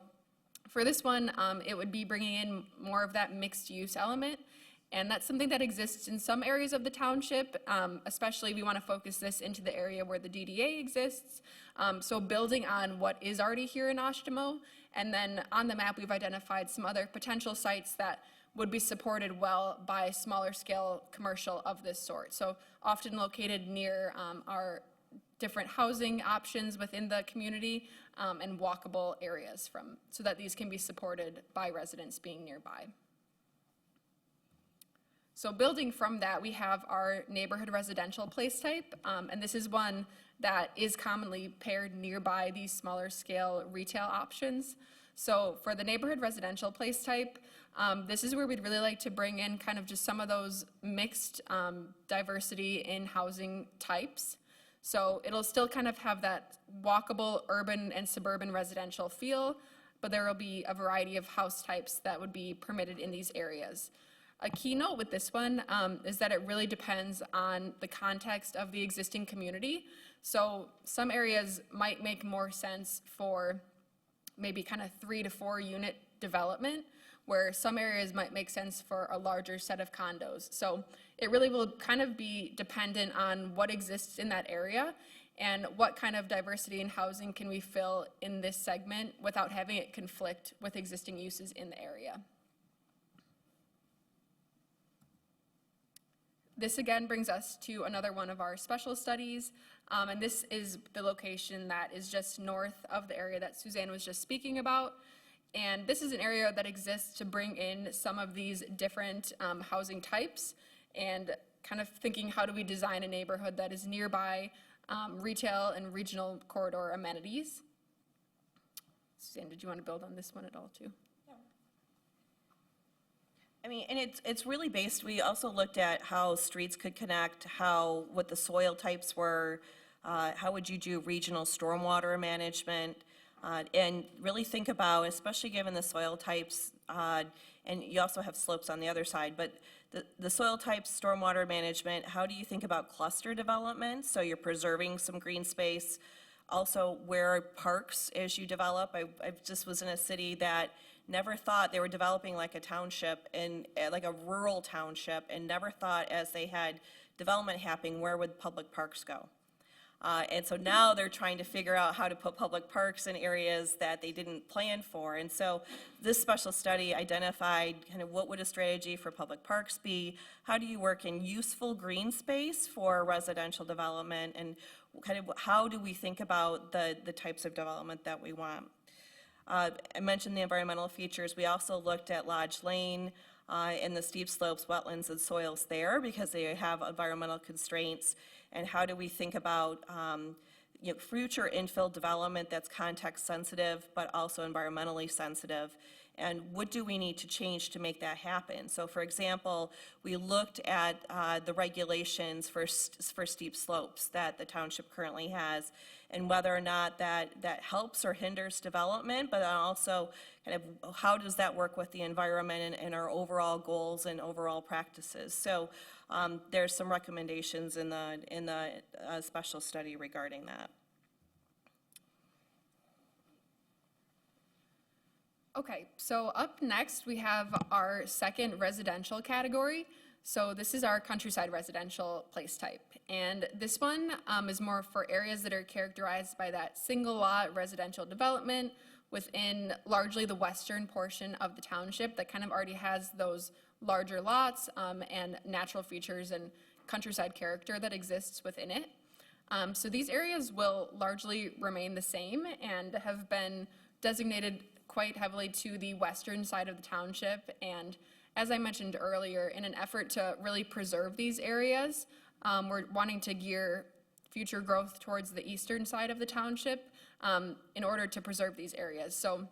for this one, it would be bringing in more of that mixed use element. And that's something that exists in some areas of the township, especially we want to focus this into the area where the DDA exists. So building on what is already here in Oshtemo, and then on the map we've identified some other potential sites that would be supported well by smaller scale commercial of this sort. So often located near our different housing options within the community, and walkable areas so that these can be supported by residents being nearby. So building from that, we have our neighborhood residential place type, and this is one that is commonly paired nearby these smaller scale retail options. So for the neighborhood residential place type, this is where we'd really like to bring in kind of just some of those mixed diversity in housing types. So it'll still kind of have that walkable urban and suburban residential feel, but there will be a variety of house types that would be permitted in these areas. A keynote with this one is that it really depends on the context of the existing community. So some areas might make more sense for maybe kind of 3 to 4 unit development, where some areas might make sense for a larger set of condos. So it really will kind of be dependent on what exists in that area and what kind of diversity in housing can we fill in this segment without having it conflict with existing uses in the area. This again brings us to another one of our special studies, and this is the location that is just north of the area that Suzanne was just speaking about. And this is an area that exists to bring in some of these different housing types and kind of thinking, how do we design a neighborhood that is nearby retail and regional corridor amenities? Suzanne, did you want to build on this one at all too? I mean, and it's really based, we also looked at how streets could connect, what the soil types were, how would you do regional stormwater management, and really think about, especially given the soil types, and you also have slopes on the other side, but the soil types, stormwater management, how do you think about cluster development? So you're preserving some green space. Also, where are parks as you develop? I just was in a city that never thought they were developing like a township and like a rural township, and never thought as they had development happening, where would public parks go? And so now they're trying to figure out how to put public parks in areas that they didn't plan for. And so this special study identified kind of what would a strategy for public parks be? How do you work in useful green space for residential development? And kind of how do we think about the types of development that we want? I mentioned the environmental features. We also looked at Lodge Lane and the steep slopes, wetlands, and soils there because they have environmental constraints. And how do we think about future infill development that's context sensitive but also environmentally sensitive? And what do we need to change to make that happen? So for example, we looked at the regulations for steep slopes that the township currently has, and whether or not that helps or hinders development, but also kind of how does that work with the environment and our overall goals and overall practices. So there's some recommendations in the special study regarding that. Okay, so up next we have our second residential category. So this is our countryside residential place type. And this one is more for areas that are characterized by that single lot residential development within largely the western portion of the township that kind of already has those larger lots and natural features and countryside character that exists within it. So these areas will largely remain the same and have been designated quite heavily to the western side of the township. And as I mentioned earlier, in an effort to really preserve these areas, we're wanting to gear future growth towards the eastern side of the township in order to preserve these areas. So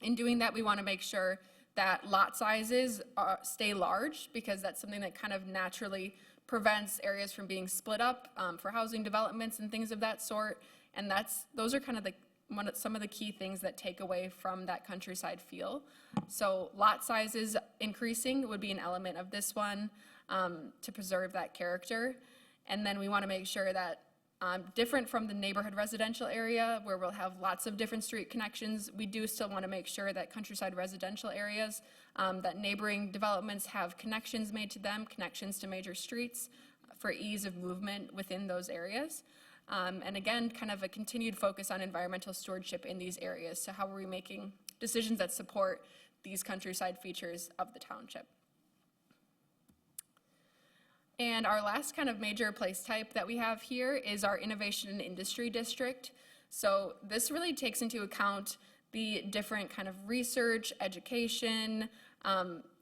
in doing that, we want to make sure that lot sizes stay large, because that's something that kind of naturally prevents areas from being split up for housing developments and things of that sort. And those are kind of some of the key things that take away from that countryside feel. So lot sizes increasing would be an element of this one to preserve that character. And then we want to make sure that different from the neighborhood residential area where we'll have lots of different street connections, we do still want to make sure that countryside residential areas, that neighboring developments have connections made to them, connections to major streets for ease of movement within those areas. And again, kind of a continued focus on environmental stewardship in these areas. So how are we making decisions that support these countryside features of the township? And our last kind of major place type that we have here is our Innovation and Industry District. So this really takes into account the different kind of research, education,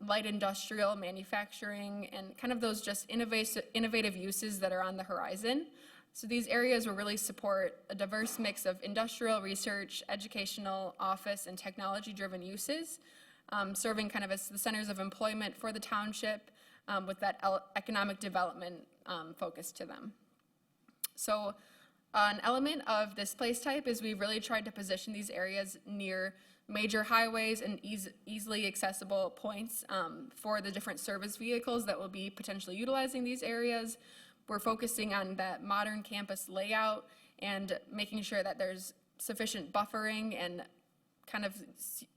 light industrial, manufacturing, and kind of those just innovative uses that are on the horizon. So these areas will really support a diverse mix of industrial, research, educational, office, and technology-driven uses, serving kind of as the centers of employment for the township with that economic development focus to them. So an element of this place type is we've really tried to position these areas near major highways and easily accessible points for the different service vehicles that will be potentially utilizing these areas. We're focusing on that modern campus layout and making sure that there's sufficient buffering and kind of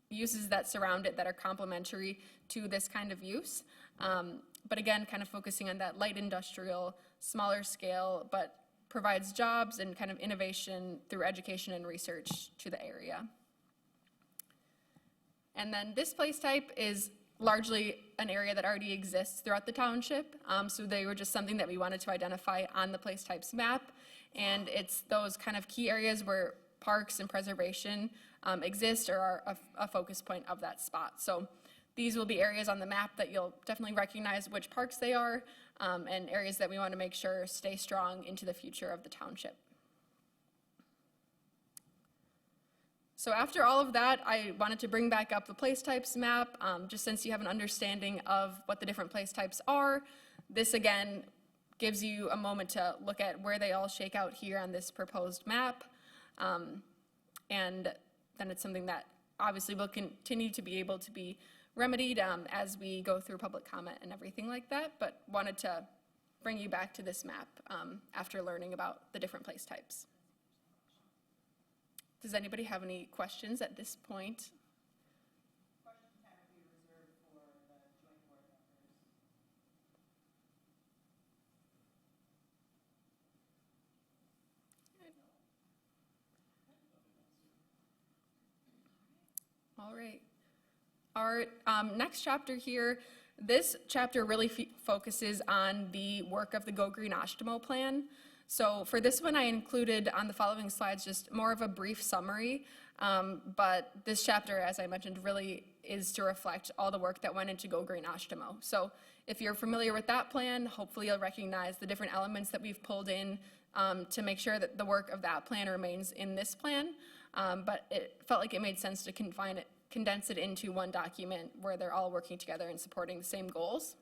uses that surround it that are complementary to this kind of use. But again, kind of focusing on that light industrial, smaller scale, but provides jobs and kind of innovation through education and research to the area. And then this place type is largely an area that already exists throughout the township. So they were just something that we wanted to identify on the place types map. And it's those kind of key areas where parks and preservation exist or are a focus point of that spot. So these will be areas on the map that you'll definitely recognize which parks they are, and areas that we want to make sure stay strong into the future of the township. So after all of that, I wanted to bring back up the place types map, just since you have an understanding of what the different place types are. This again gives you a moment to look at where they all shake out here on this proposed map. And then it's something that obviously will continue to be able to be remedied as we go through public comment and everything like that, but wanted to bring you back to this map after learning about the different place types. Does anybody have any questions at this point? All right. Our next chapter here, this chapter really focuses on the work of the Go Green Oshtemo plan. So for this one, I included on the following slides just more of a brief summary, but this chapter, as I mentioned, really is to reflect all the work that went into Go Green Oshtemo. So if you're familiar with that plan, hopefully you'll recognize the different elements that we've pulled in to make sure that the work of that plan remains in this plan, but it felt like it made sense to condense it into one document where they're all working together and supporting the same goals.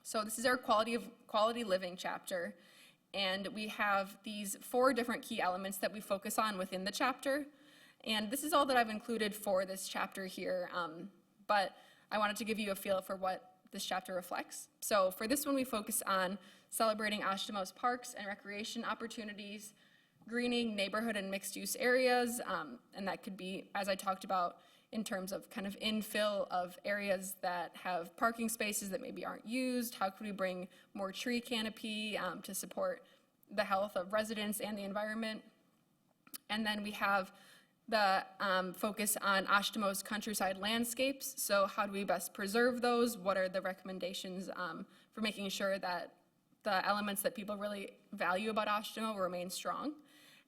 So this is our quality living chapter, and we have these 4 different key elements that we focus on within the chapter. And this is all that I've included for this chapter here, but I wanted to give you a feel for what this chapter reflects. So for this one, we focus on celebrating Oshtemo's parks and recreation opportunities, greening neighborhood and mixed-use areas, and that could be, as I talked about, in terms of kind of infill of areas that have parking spaces that maybe aren't used. How could we bring more tree canopy to support the health of residents and the environment? And then we have the focus on Oshtemo's countryside landscapes. So how do we best preserve those? What are the recommendations for making sure that the elements that people really value about Oshtemo remain strong?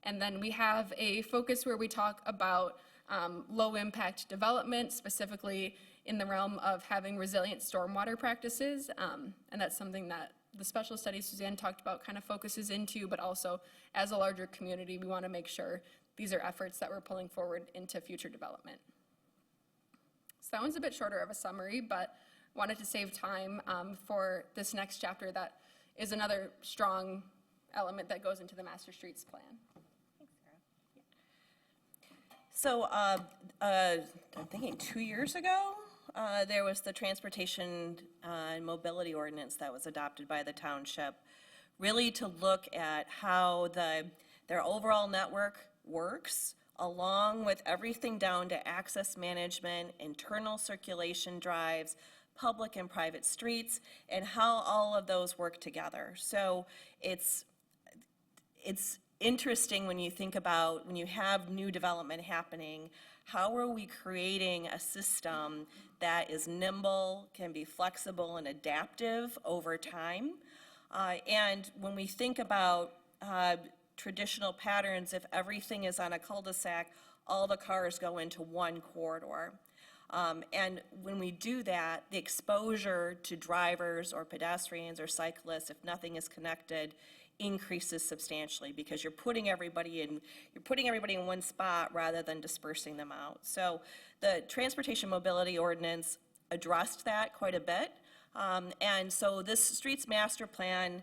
And then we have a focus where we talk about low impact development, specifically in the realm of having resilient stormwater practices. And that's something that the special studies Suzanne talked about kind of focuses into, but also as a larger community, we want to make sure these are efforts that we're pulling forward into future development. So that one's a bit shorter of a summary, but wanted to save time for this next chapter that is another strong element that goes into the Master Streets plan. So I'm thinking 2 years ago, there was the transportation and mobility ordinance that was adopted by the township, really to look at how their overall network works, along with everything down to access management, internal circulation drives, public and private streets, and how all of those work together. So it's interesting when you think about, when you have new development happening, how are we creating a system that is nimble, can be flexible and adaptive over time, And when we think about traditional patterns, if everything is on a cul-de-sac, all the cars go into one corridor. And when we do that, the exposure to drivers or pedestrians or cyclists, if nothing is connected, increases substantially because you're putting everybody in one spot rather than dispersing them out. So the Transportation Mobility Ordinance addressed that quite a bit. And so this Streets Master Plan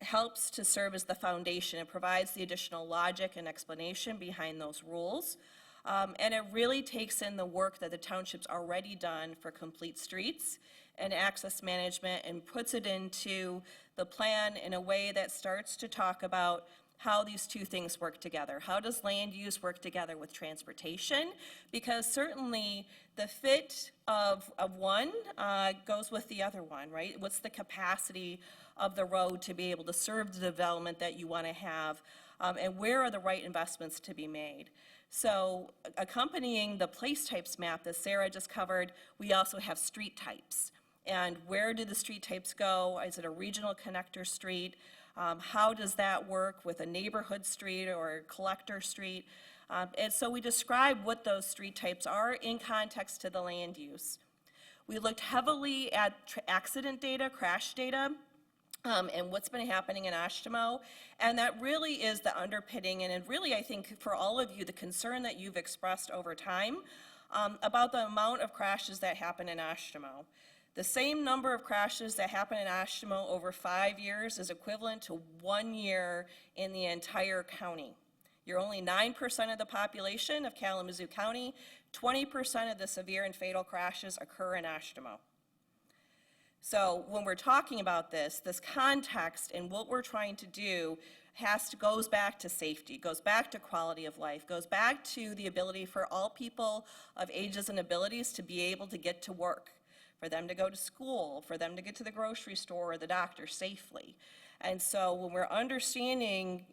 helps to serve as the foundation. It provides the additional logic and explanation behind those rules. And it really takes in the work that the township's already done for complete streets and access management and puts it into the plan in a way that starts to talk about how these two things work together. How does land use work together with transportation? Because certainly the fit of one goes with the other one, right? What's the capacity of the road to be able to serve the development that you want to have? And where are the right investments to be made? So accompanying the place types map that Sarah just covered, we also have street types. And where do the street types go? Is it a regional connector street? How does that work with a neighborhood street or a collector street? And so we describe what those street types are in context to the land use. We looked heavily at accident data, crash data, and what's been happening in Oshtemo. And that really is the underpinning, and it really, I think, for all of you, the concern that you've expressed over time about the amount of crashes that happen in Oshtemo. The same number of crashes that happen in Oshtemo over 5 years is equivalent to 1 year in the entire county. You're only 9% of the population of Kalamazoo County. 20% of the severe and fatal crashes occur in Oshtemo. So when we're talking about this context and what we're trying to do goes back to safety, goes back to quality of life, goes back to the ability for all people of ages and abilities to be able to get to work, for them to go to school, for them to get to the grocery store or the doctor safely. And so when we're understanding,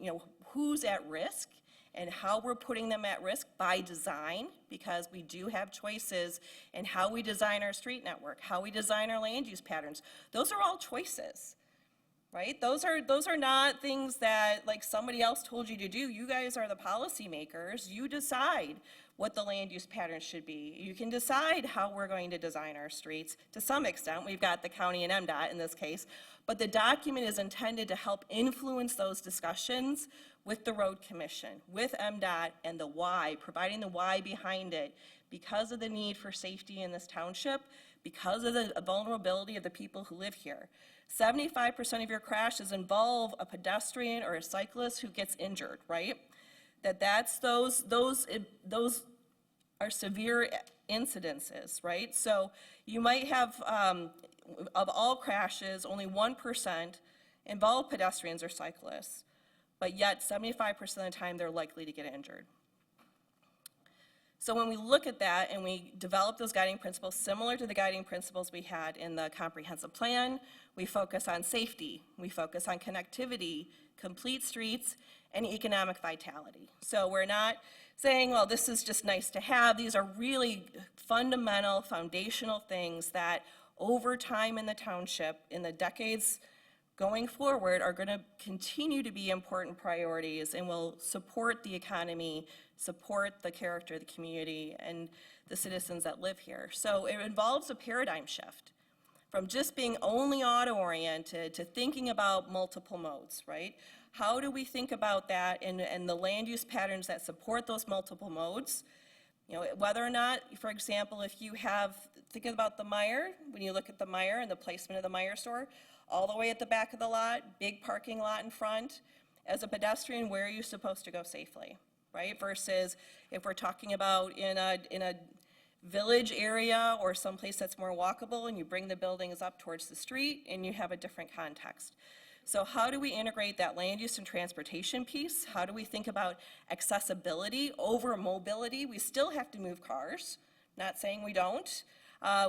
who's at risk and how we're putting them at risk by design, because we do have choices in how we design our street network, how we design our land use patterns. Those are all choices, right? Those are not things that like somebody else told you to do. You guys are the policymakers. You decide what the land use patterns should be. You can decide how we're going to design our streets. To some extent, we've got the county and MDOT in this case, but the document is intended to help influence those discussions with the road commission, with MDOT, and the why, providing the why behind it, because of the need for safety in this township, because of the vulnerability of the people who live here. 75% of your crashes involve a pedestrian or a cyclist who gets injured, right? Those are severe incidences, right? So you might have, of all crashes, only 1% involve pedestrians or cyclists, but yet 75% of the time they're likely to get injured. So when we look at that and we develop those guiding principles, similar to the guiding principles we had in the comprehensive plan, we focus on safety, we focus on connectivity, complete streets, and economic vitality. So we're not saying, well, this is just nice to have. These are really fundamental, foundational things that over time in the township, in the decades going forward, are going to continue to be important priorities and will support the economy, support the character of the community and the citizens that live here. So it involves a paradigm shift from just being only auto-oriented to thinking about multiple modes, right? How do we think about that and the land use patterns that support those multiple modes? Whether or not, for example, if you have, thinking about the Meijer, when you look at the Meijer and the placement of the Meijer store, all the way at the back of the lot, big parking lot in front, as a pedestrian, where are you supposed to go safely, right? Versus if we're talking about in a village area or someplace that's more walkable and you bring the buildings up towards the street and you have a different context. So how do we integrate that land use and transportation piece? How do we think about accessibility over mobility? We still have to move cars, not saying we don't.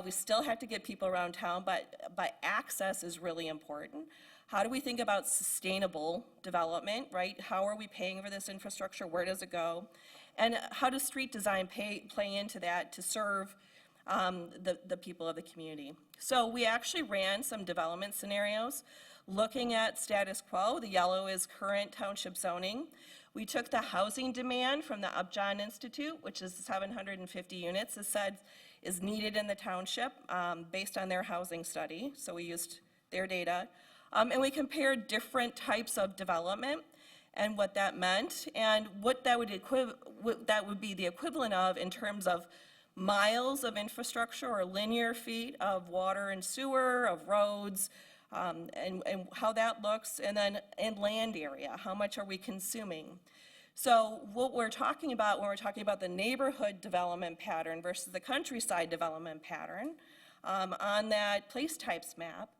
We still have to get people around town, but access is really important. How do we think about sustainable development, right? How are we paying for this infrastructure? Where does it go? And how does street design play into that to serve the people of the community. So we actually ran some development scenarios looking at status quo. The yellow is current township zoning. We took the housing demand from the Upjohn Institute, which is 750 units, it said is needed in the township based on their housing study. So we used their data. And we compared different types of development and what that meant and what that would be the equivalent of in terms of miles of infrastructure or linear feet of water and sewer, of roads, and how that looks, and then in land area, how much are we consuming? So what we're talking about when we're talking about the neighborhood development pattern versus the countryside development pattern on that place types map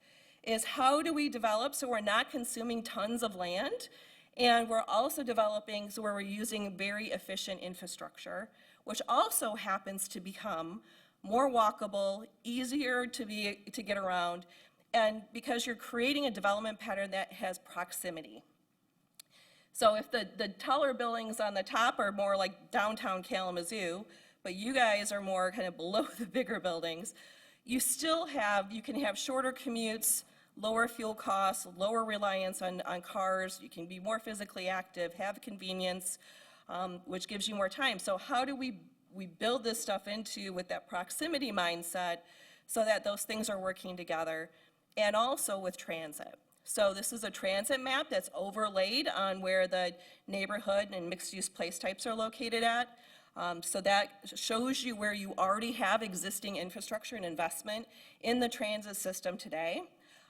is how do we develop so we're not consuming tons of land, and we're also developing so where we're using very efficient infrastructure, which also happens to become more walkable, easier to get around, and because you're creating a development pattern that has proximity. So if the taller buildings on the top are more like downtown Kalamazoo, but you guys are more kind of below the bigger buildings, you can have shorter commutes, lower fuel costs, lower reliance on cars, you can be more physically active, have convenience, which gives you more time. So how do we build this stuff into with that proximity mindset so that those things are working together, and also with transit. So this is a transit map that's overlaid on where the neighborhood and mixed-use place types are located at. So that shows you where you already have existing infrastructure and investment in the transit system today.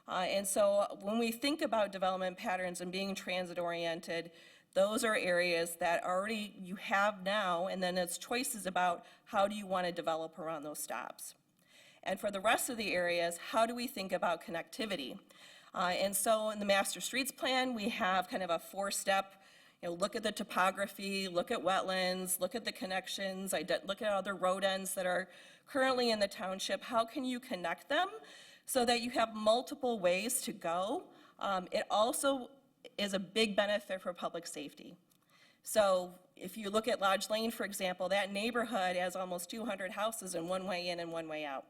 And so when we think about development patterns and being transit-oriented, those are areas that already you have now, and then it's choices about how do you want to develop around those stops. And for the rest of the areas, how do we think about connectivity? And so in the Master Streets Plan, we have kind of a 4-step, look at the topography, look at wetlands, look at the connections, look at other road ends that are currently in the township. How can you connect them so that you have multiple ways to go? It also is a big benefit for public safety. So if you look at Lodge Lane, for example, that neighborhood has almost 200 houses and one way in and one way out.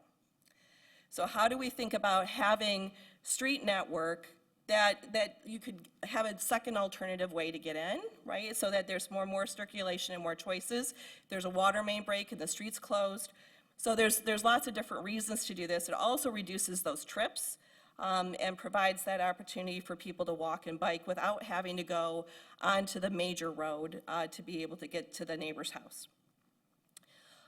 So how do we think about having street network that you could have a second alternative way to get in, right? So that there's more circulation and more choices. There's a water main break and the street's closed. So there's lots of different reasons to do this. It also reduces those trips and provides that opportunity for people to walk and bike without having to go onto the major road to be able to get to the neighbor's house.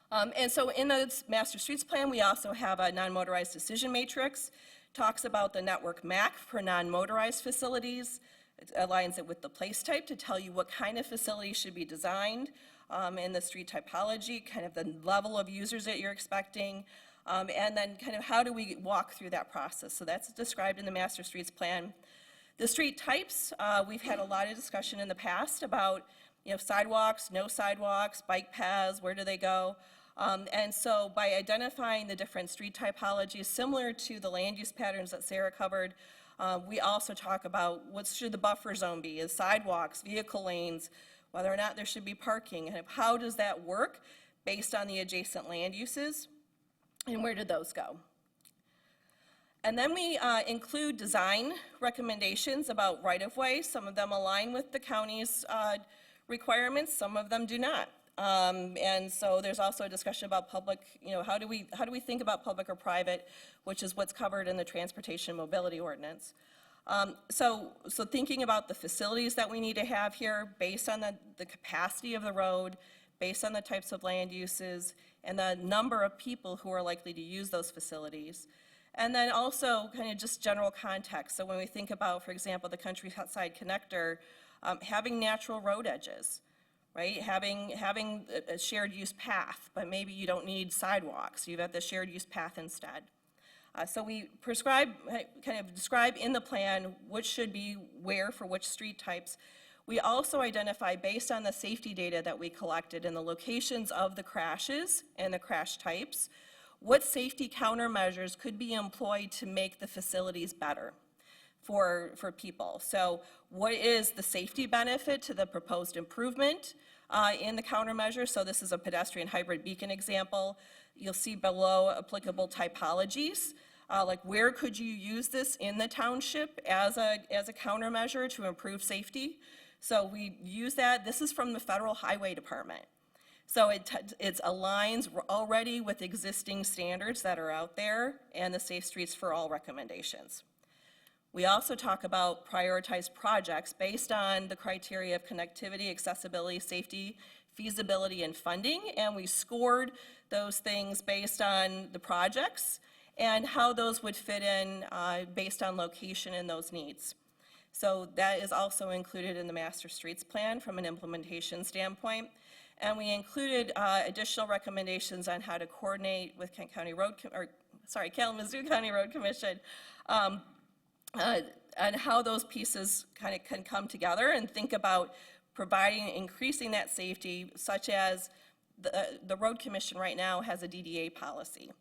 And so in the Master Streets Plan, we also have a non-motorized decision matrix, talks about the network MAC for non-motorized facilities. It aligns it with the place type to tell you what kind of facility should be designed in the street typology, kind of the level of users that you're expecting, and then kind of how do we walk through that process. So that's described in the Master Streets Plan. The street types, we've had a lot of discussion in the past about sidewalks, no sidewalks, bike paths, where do they go? And so by identifying the different street typologies, similar to the land use patterns that Sarah covered, we also talk about what should the buffer zone be, is sidewalks, vehicle lanes, whether or not there should be parking, and how does that work based on the adjacent land uses, and where did those go? And then we include design recommendations about right-of-way. Some of them align with the county's requirements, some of them do not. And so there's also a discussion about public, how do we think about public or private, which is what's covered in the Transportation Mobility Ordinance. So thinking about the facilities that we need to have here based on the capacity of the road, based on the types of land uses, and the number of people who are likely to use those facilities. And then also kind of just general context. So when we think about, for example, the countryside connector, having natural road edges, right? Having a shared use path, but maybe you don't need sidewalks. You've got the shared use path instead. So we describe in the plan what should be where for which street types. We also identify, based on the safety data that we collected and the locations of the crashes and the crash types, what safety countermeasures could be employed to make the facilities better for people. So what is the safety benefit to the proposed improvement in the countermeasure? So this is a pedestrian hybrid beacon example. You'll see below applicable typologies, like where could you use this in the township as a countermeasure to improve safety. So we use that. This is from the Federal Highway Department. So it aligns already with existing standards that are out there and the Safe Streets for All recommendations. We also talk about prioritized projects based on the criteria of connectivity, accessibility, safety, feasibility, and funding, and we scored those things based on the projects and how those would fit in based on location and those needs. So that is also included in the Master Streets Plan from an implementation standpoint. And we included additional recommendations on how to coordinate with Kalamazoo County Road Commission on how those pieces kind of can come together and think about increasing that safety, such as the Road Commission right now has a DDA policy.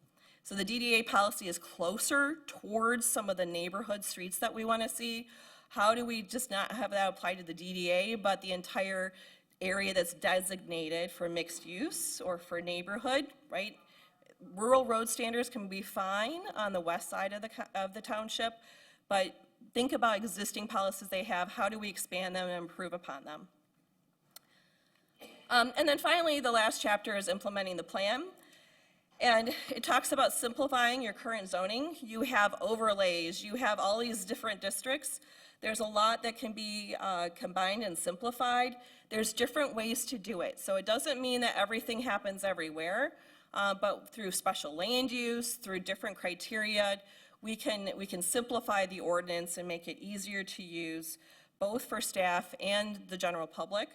So the DDA policy is closer towards some of the neighborhood streets that we want to see. How do we just not have that apply to the DDA, but the entire area that's designated for mixed use or for neighborhood, right? Rural road standards can be fine on the west side of the township, but think about existing policies they have. How do we expand them and improve upon them? And then finally, the last chapter is implementing the plan. And it talks about simplifying your current zoning. You have overlays, you have all these different districts. There's a lot that can be combined and simplified. There's different ways to do it. So it doesn't mean that everything happens everywhere, but through special land use, through different criteria, we can simplify the ordinance and make it easier to use, both for staff and the general public.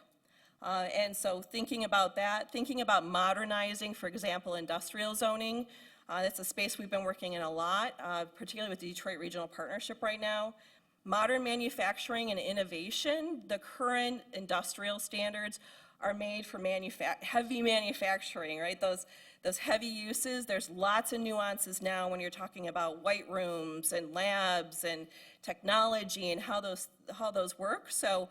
And so thinking about that, thinking about modernizing, for example, industrial zoning, that's a space we've been working in a lot, particularly with the Detroit Regional Partnership right now. Modern manufacturing and innovation, the current industrial standards are made for heavy manufacturing, right? Those heavy uses, there's lots of nuances now when you're talking about white rooms and labs and technology and how those work. So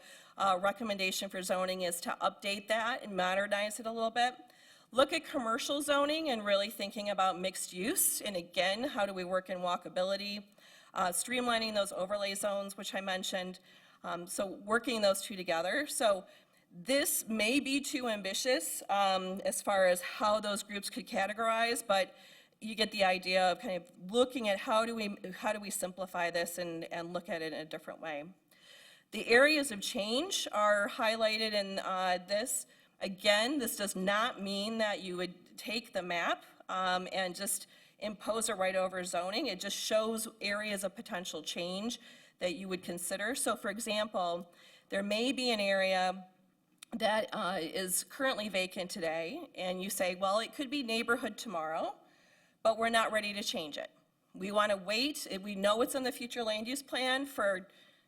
recommendation for zoning is to update that and modernize it a little bit. Look at commercial zoning and really thinking about mixed use. And again, how do we work in walkability? Streamlining those overlay zones, which I mentioned. So working those two together. So this may be too ambitious as far as how those groups could categorize, but you get the idea of kind of looking at how do we simplify this and look at it in a different way. The areas of change are highlighted in this. Again, this does not mean that you would take the map and just impose a right over zoning. It just shows areas of potential change that you would consider. So for example, there may be an area that is currently vacant today, and you say, well, it could be neighborhood tomorrow, but we're not ready to change it. We want to wait. We know it's in the future land use plan for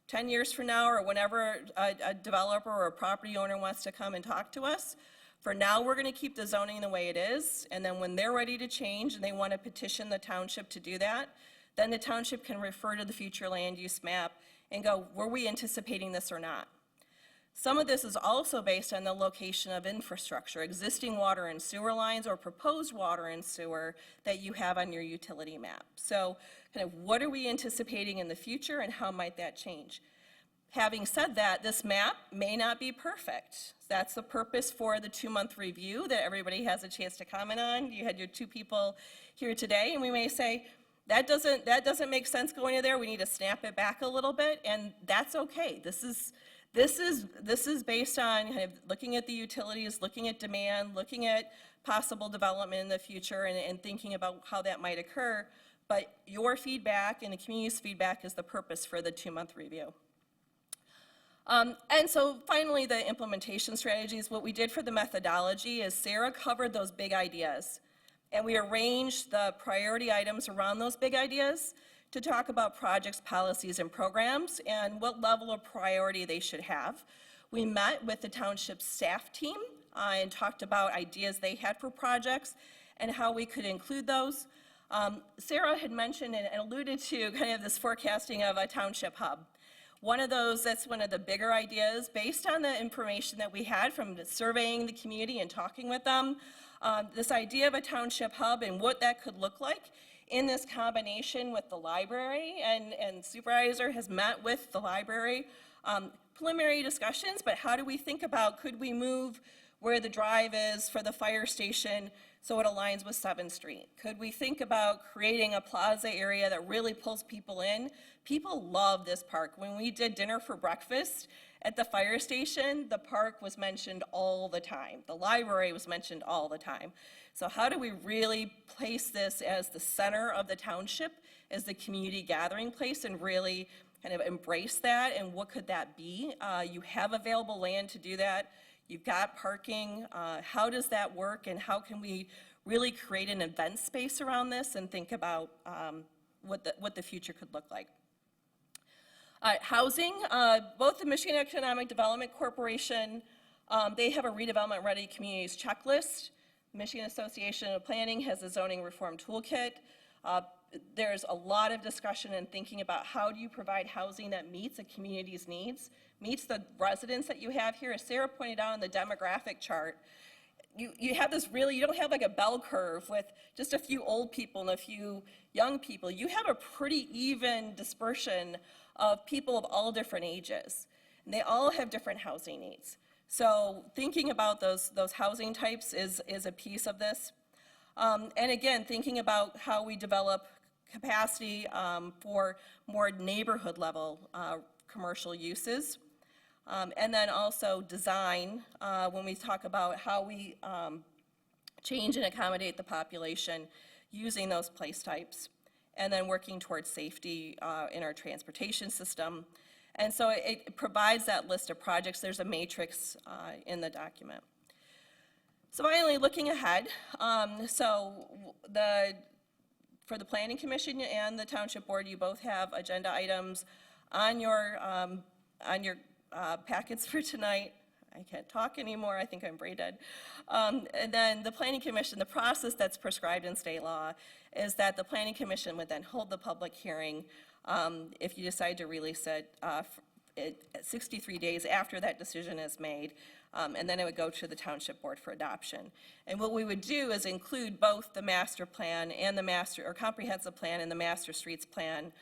10 years from now or whenever a developer or a property owner wants to come and talk to us. For now, we're going to keep the zoning the way it is, and then when they're ready to change and they want to petition the township to do that, then the township can refer to the future land use map and go, were we anticipating this or not? Some of this is also based on the location of infrastructure, existing water and sewer lines or proposed water and sewer that you have on your utility map. So kind of what are we anticipating in the future and how might that change? Having said that, this map may not be perfect. That's the purpose for the 2-month review that everybody has a chance to comment on. You had your 2 people here today, and we may say, that doesn't make sense going in there. We need to snap it back a little bit, and that's okay. This is based on kind of looking at the utilities, looking at demand, looking at possible development in the future, and thinking about how that might occur. But your feedback and the community's feedback is the purpose for the 2-month review. And so finally, the implementation strategies. What we did for the methodology is Sarah covered those big ideas, and we arranged the priority items around those big ideas to talk about projects, policies, and programs, and what level of priority they should have. We met with the township staff team and talked about ideas they had for projects and how we could include those. Sarah had mentioned and alluded to kind of this forecasting of a township hub. One of those, that's one of the bigger ideas, based on the information that we had from surveying the community and talking with them, this idea of a township hub and what that could look like in this combination with the library, and supervisor has met with the library. Preliminary discussions, but how do we think about, could we move where the drive is for the fire station so it aligns with 7th Street? Could we think about creating a plaza area that really pulls people in? People love this park. When we did dinner for breakfast at the fire station, the park was mentioned all the time. The library was mentioned all the time. So how do we really place this as the center of the township, as the community gathering place, and really kind of embrace that, and what could that be? You have available land to do that. You've got parking. How does that work, and how can we really create an event space around this and think about what the future could look like? Housing, both the Michigan Economic Development Corporation, they have a redevelopment ready communities checklist. Michigan Association of Planning has a zoning reform toolkit. There's a lot of discussion and thinking about how do you provide housing that meets a community's needs, meets the residents that you have here. As Sarah pointed out in the demographic chart, you have this really, you don't have like a bell curve with just a few old people and a few young people. You have a pretty even dispersion of people of all different ages, and they all have different housing needs. So thinking about those housing types is a piece of this. And again, thinking about how we develop capacity for more neighborhood level commercial uses. And then also design, when we talk about how we change and accommodate the population using those place types, and then working towards safety in our transportation system. And so it provides that list of projects. There's a matrix in the document. So finally, looking ahead, for the Planning Commission and the Township Board, you both have agenda items on your packets for tonight. I can't talk anymore, I think I'm brain dead. And then the Planning Commission, the process that's prescribed in state law is that the Planning Commission would then hold the public hearing if you decide to release it 63 days after that decision is made. And then it would go to the Township Board for adoption. And what we would do is include both the master plan and the comprehensive plan and the master streets plan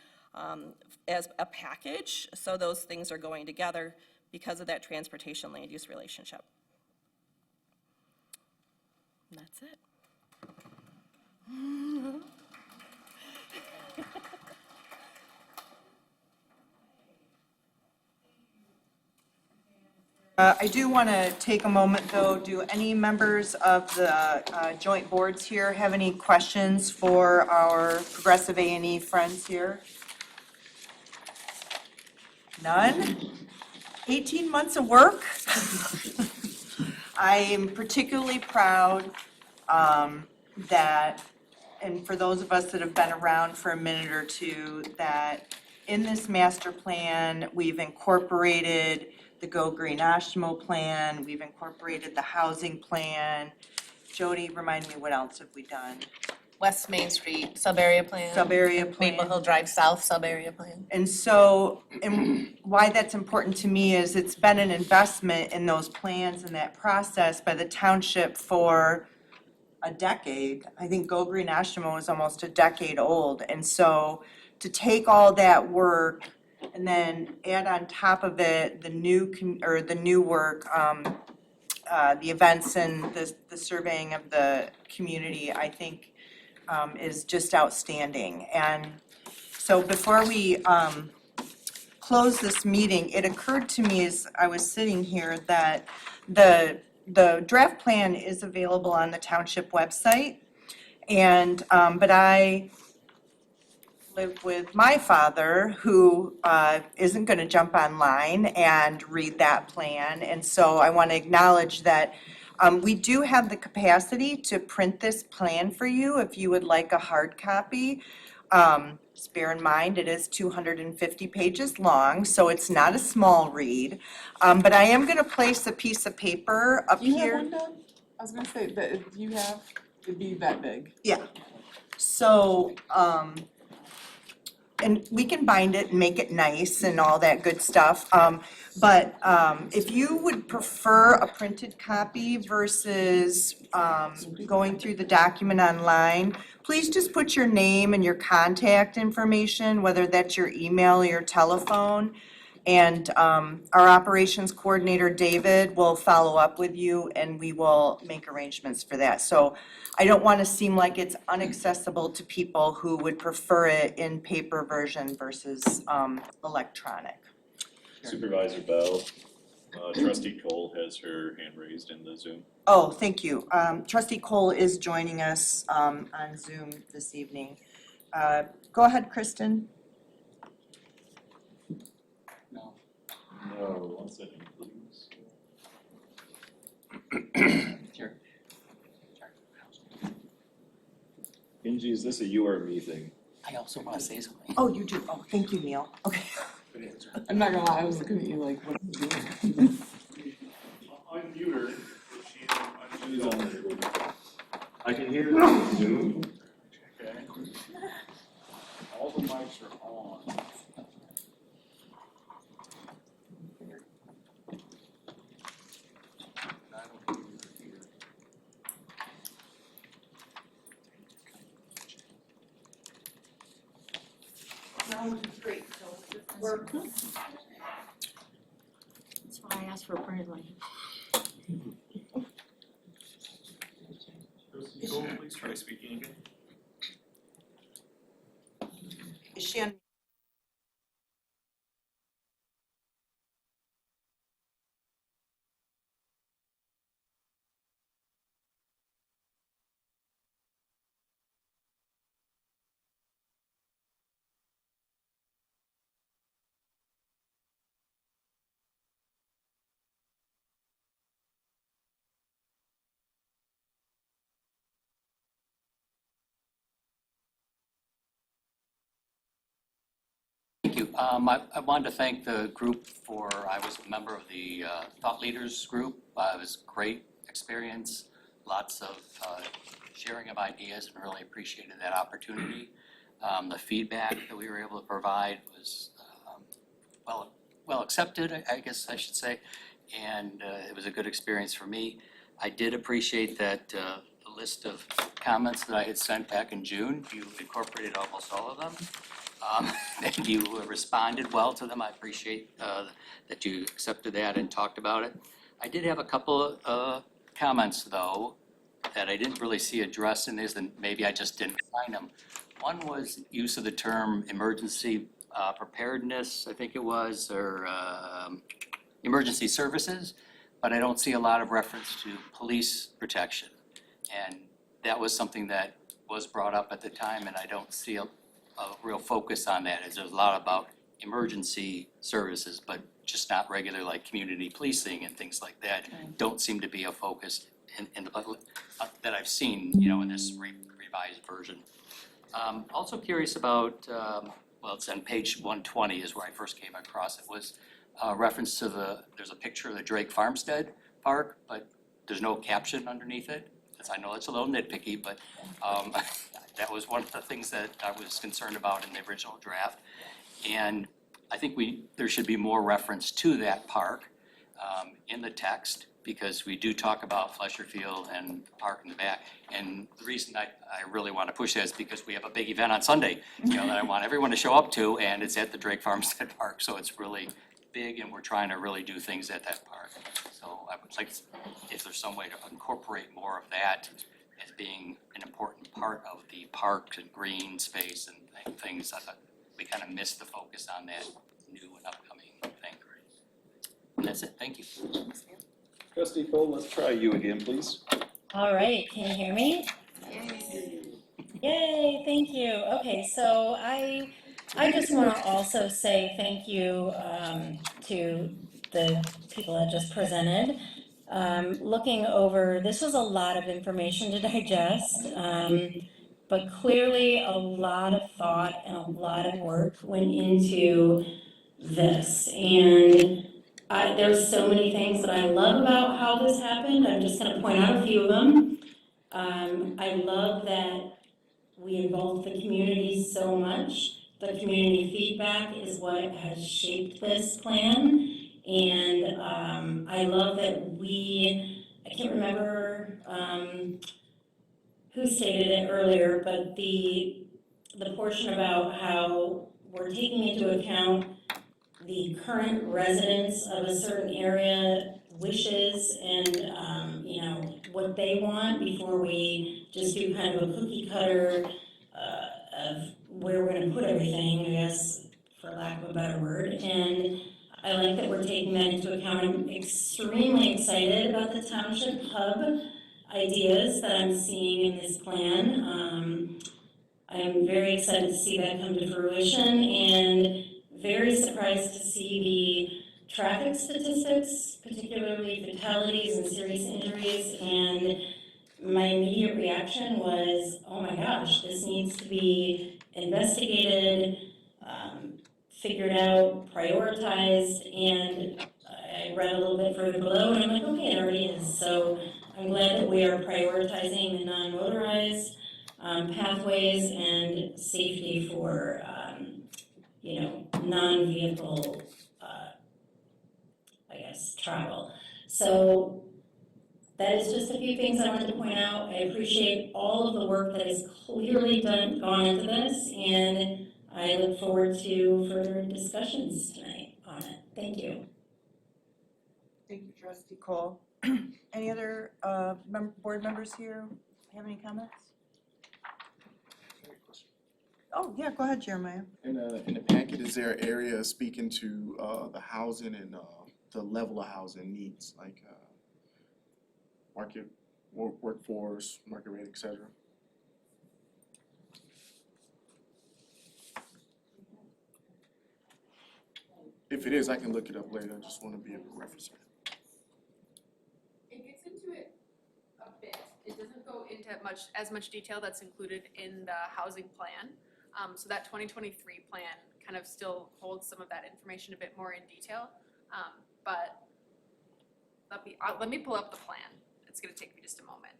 as a package. So those things are going together because of that transportation land use relationship. And that's it. I do want to take a moment, though. Do any members of the joint boards here have any questions for our Progressive A&E friends here? None? 18 months of work? I am particularly proud that, and for those of us that have been around for a minute or two, that in this master plan, we've incorporated the Go Green Oshtemo plan, we've incorporated the housing plan. Jody, remind me, what else have we done? West Main Street sub-area plan. Sub-area plan. Maple Hill Drive South sub-area plan. And so, and why that's important to me is it's been an investment in those plans and that process by the township for a decade. I think Go Green Oshtemo is almost a decade old. And so to take all that work and then add on top of it the new work, the events and the surveying of the community, I think is just outstanding. And so before we close this meeting, it occurred to me as I was sitting here that the draft plan is available on the township website, and but I live with my father who isn't going to jump online and read that plan, and so I want to acknowledge that we do have the capacity to print this plan for you if you would like a hard copy. Just bear in mind it is 250 pages long, so it's not a small read. But I am going to place a piece of paper up You here. have one, Doug? I was gonna say, that you have, it'd be that big. Yeah. So and we can bind it and make it nice and all that good stuff. But if you would prefer a printed copy versus going through the document online, please just put your name and your contact information, whether that's your email or your telephone. And our operations coordinator, David, will follow up with you and we will make arrangements for that. So I don't want to seem like it's inaccessible to people who would prefer it in paper version versus electronic. Supervisor Bell, trustee Cole has her hand raised in the Zoom. Oh, thank you. Trustee Cole is joining us on Zoom this evening. Go ahead, Kristen. No. No, 1 second, please. Sure. Angie, is this a you or me thing? I also want to say something. Oh, you do? Oh, thank you, Neil. Okay. I'm not gonna lie, I was looking at you like, what are you doing? Unmute her if she's on there. I can hear her on Zoom. Okay. All the mics are on. That's why I asked for a printed one. Trustee Cole, please try speaking again. Is she on? Thank you. I wanted to thank the group I was a member of the Thought Leaders group. It was a great experience, lots of sharing of ideas, and really appreciated that opportunity. The feedback that we were able to provide was well accepted, I guess I should say, and it was a good experience for me. I did appreciate that the list of comments that I had sent back in June, you incorporated almost all of them. And you responded well to them. I appreciate that you accepted that and talked about it. I did have a couple of comments though that I didn't really see addressed in this, and maybe I just didn't find them. One was use of the term emergency preparedness, I think it was, or emergency services, but I don't see a lot of reference to police protection. And that was something that was brought up at the time, and I don't see a real focus on that, as there's a lot about emergency services, but just not regular like community policing and things like that. Don't seem to be a focus in the that I've seen, in this revised version. Also curious about, well, it's on page 120 is where I first came across it, was reference to there's a picture of the Drake Farmstead Park, but there's no caption underneath it. I know it's a little nitpicky, but that was one of the things that I was concerned about in the original draft. And I think there should be more reference to that park in the text, because we do talk about Flesher Field and the park in the back. And the reason I really want to push that is because we have a big event on Sunday, that I want everyone to show up to, and it's at the Drake Farmstead Park. So it's really big, and we're trying to really do things at that park. So I would like, if there's some way to incorporate more of that as being an important part of the parks and green space and things. I thought we kind of missed the focus on that new and upcoming thing. And that's it, thank you. Trustee Cole, let's try you again, please. All right, can you hear me? Yay, thank you. Okay, so I just want to also say thank you to the people that just presented. Looking over, this was a lot of information to digest, but clearly a lot of thought and a lot of work went into this. And there's so many things that I love about how this happened. I'm just going to point out a few of them. I love that we involved the community so much. the community feedback is what has shaped this plan. And I love that I can't remember who stated it earlier, but the portion about how we're taking into account the current residents of a certain area wishes and, what they want before we just do kind of a cookie cutter of where we're gonna put everything, I guess, for lack of a better word. And I like that we're taking that into account. I'm extremely excited about the township hub ideas that I'm seeing in this plan. I'm very excited to see that come to fruition and very surprised to see the traffic statistics, particularly fatalities and serious injuries. And my immediate reaction was, oh my gosh, this needs to be investigated, figured out, prioritized, and I read a little bit further below and I'm like, okay, it already is. So I'm glad that we are prioritizing the non-motorized pathways and safety for, non-vehicle, travel. So that is just a few things I wanted to point out. I appreciate all of the work that is clearly gone into this, and I look forward to further discussions tonight on it. Thank you. Thank you, Trustee Cole. Any other board members here have any comments? Oh, yeah, go ahead, Jeremiah. In the packet, is there an area speaking to the housing and the level of housing needs, like market, workforce, market rate, et cetera? If it is, I can look it up later. I just want to be able to reference it. It gets into it a bit. It doesn't go into as much detail that's included in the housing plan. So that 2023 plan kind of still holds some of that information a bit more in detail. But let me pull up the plan. It's going to take me just a moment.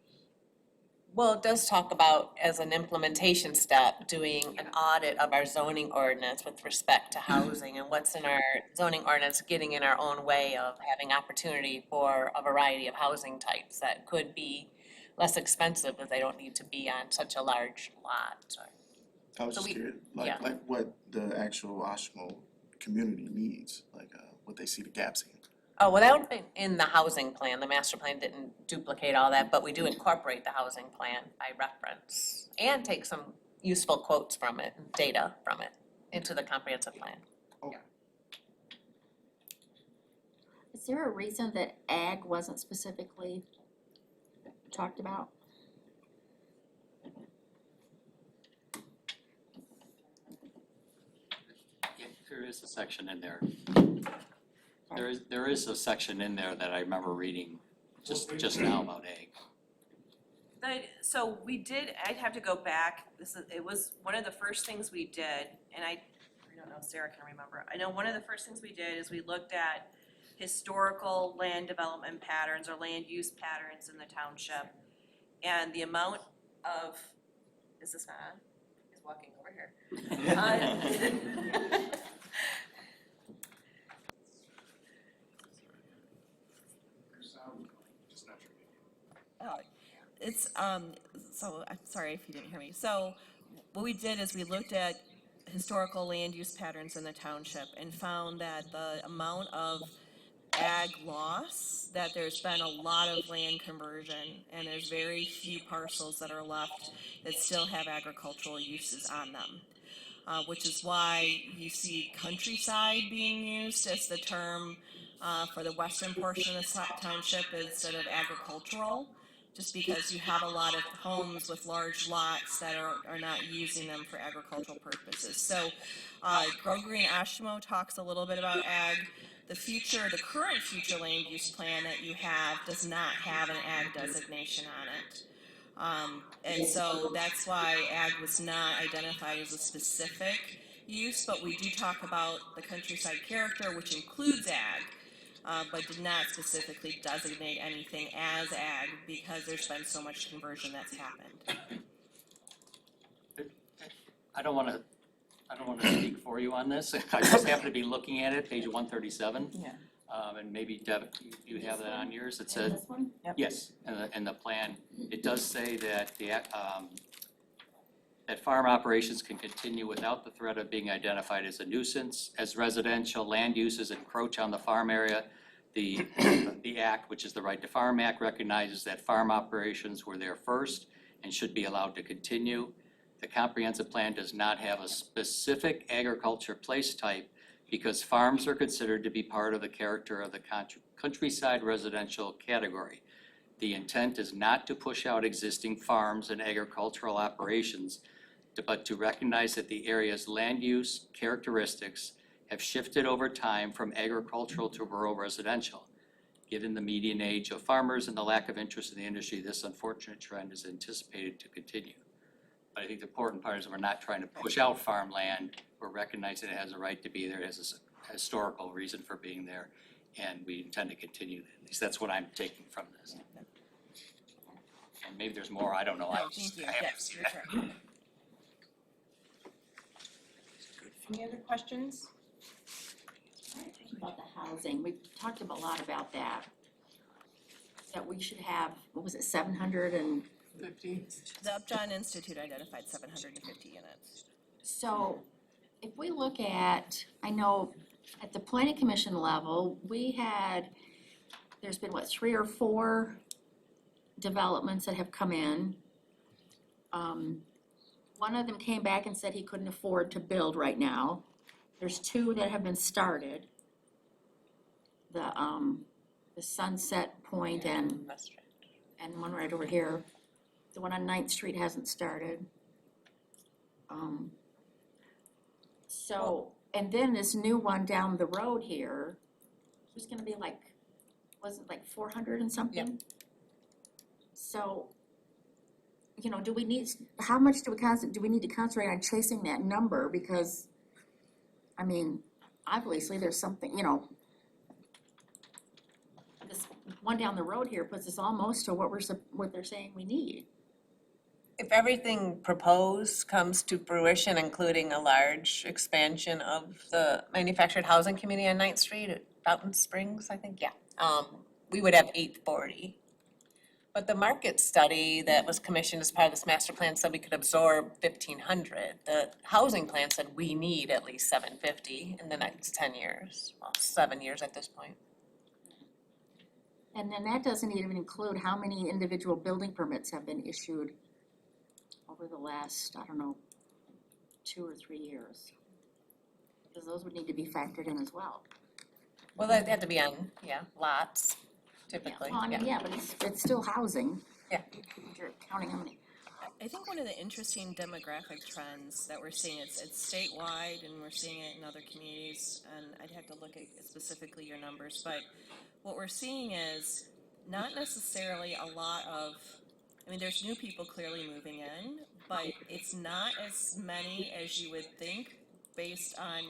Well, it does talk about, as an implementation step, doing an audit of our zoning ordinance with respect to housing and what's in our zoning ordinance getting in our own way of having opportunity for a variety of housing types that could be less expensive if they don't need to be on such a large lot. I was just curious, like what the actual Oshtemo community needs, like what they see the gaps in. Oh, well, that would be in the housing plan. The master plan didn't duplicate all that, but we do incorporate the housing plan by reference and take some useful quotes from it, data from it, into the comprehensive plan. Oh. Is there a reason that ag wasn't specifically talked about? There is a section in there. There is a section in there that I remember reading just now about ag. So we did, I'd have to go back, it was one of the first things we did, and I don't know if Sarah can remember. I know one of the first things we did is we looked at historical land development patterns or land use patterns in the township. And the amount of, is this not on? He's walking over here. So I'm sorry if you didn't hear me. So what we did is we looked at historical land use patterns in the township and found that the amount of ag loss, that there's been a lot of land conversion and there's very few parcels that are left that still have agricultural uses on them. Which is why you see countryside being used as the term for the western portion of the township instead of agricultural, just because you have a lot of homes with large lots that are not using them for agricultural purposes. So Grow Green Oshtemo talks a little bit about ag. The current future land use plan that you have does not have an ag designation on it. And so that's why ag was not identified as a specific use, but we do talk about the countryside character, which includes ag, but did not specifically designate anything as ag because there's been so much conversion that's happened. I don't want to I don't want to speak for you on this. I just happen to be looking at it, page 137. Yeah. And maybe Deb, you have that on yours. It And says, this one? yes, in the plan, it does say that that farm operations can continue without the threat of being identified as a nuisance. As residential land uses encroach on the farm area, the Act, which is the Right to Farm Act, recognizes that farm operations were there first and should be allowed to continue. The comprehensive plan does not have a specific agriculture place type because farms are considered to be part of the character of the countryside residential category. The intent is not to push out existing farms and agricultural operations, but to recognize that the area's land use characteristics have shifted over time from agricultural to rural residential. Given the median age of farmers and the lack of interest in the industry, this unfortunate trend is anticipated to continue. But I think the important part is we're not trying to push out farmland. We're recognizing it has a right to be there, it has a historical reason for being there, and we intend to continue that. At least that's what I'm taking from this. And maybe there's more, I don't know. No, thank you. Yes, your turn. Any other questions? About the housing, we've talked a lot about that. That we should have, what was it, 750? The Upjohn Institute identified 750 units. So if we look at, I know at the planning commission level, there's been what, 3 or 4 developments that have come in. One of them came back and said he couldn't afford to build right now. There's 2 that have been started. The Sunset Point and one right over here. The one on 9th Street hasn't started. And then this new one down the road here, it was gonna be like, wasn't like 400 and something? Yep. So, how much do we need to concentrate on chasing that number? Because, I mean, obviously there's something, this one down the road here puts us almost to what they're saying we need. If everything proposed comes to fruition, including a large expansion of the manufactured housing community on 9th Street at Fountain Springs, I think, we would have 840. But the market study that was commissioned as part of this master plan said we could absorb 1,500. The housing plan said we need at least 750 in the next 10 years, well, 7 years at this point. And then that doesn't even include how many individual building permits have been issued over the last, 2 or 3 years. Because those would need to be factored in as well. Well, they'd have to be on, lots, typically. Well, but it's still housing. Yeah. You're counting how many. I think one of the interesting demographic trends that we're seeing, it's statewide and we're seeing it in other communities, and I'd have to look at specifically your numbers, but what we're seeing is not necessarily a lot of, there's new people clearly moving in, but it's not as many as you would think based on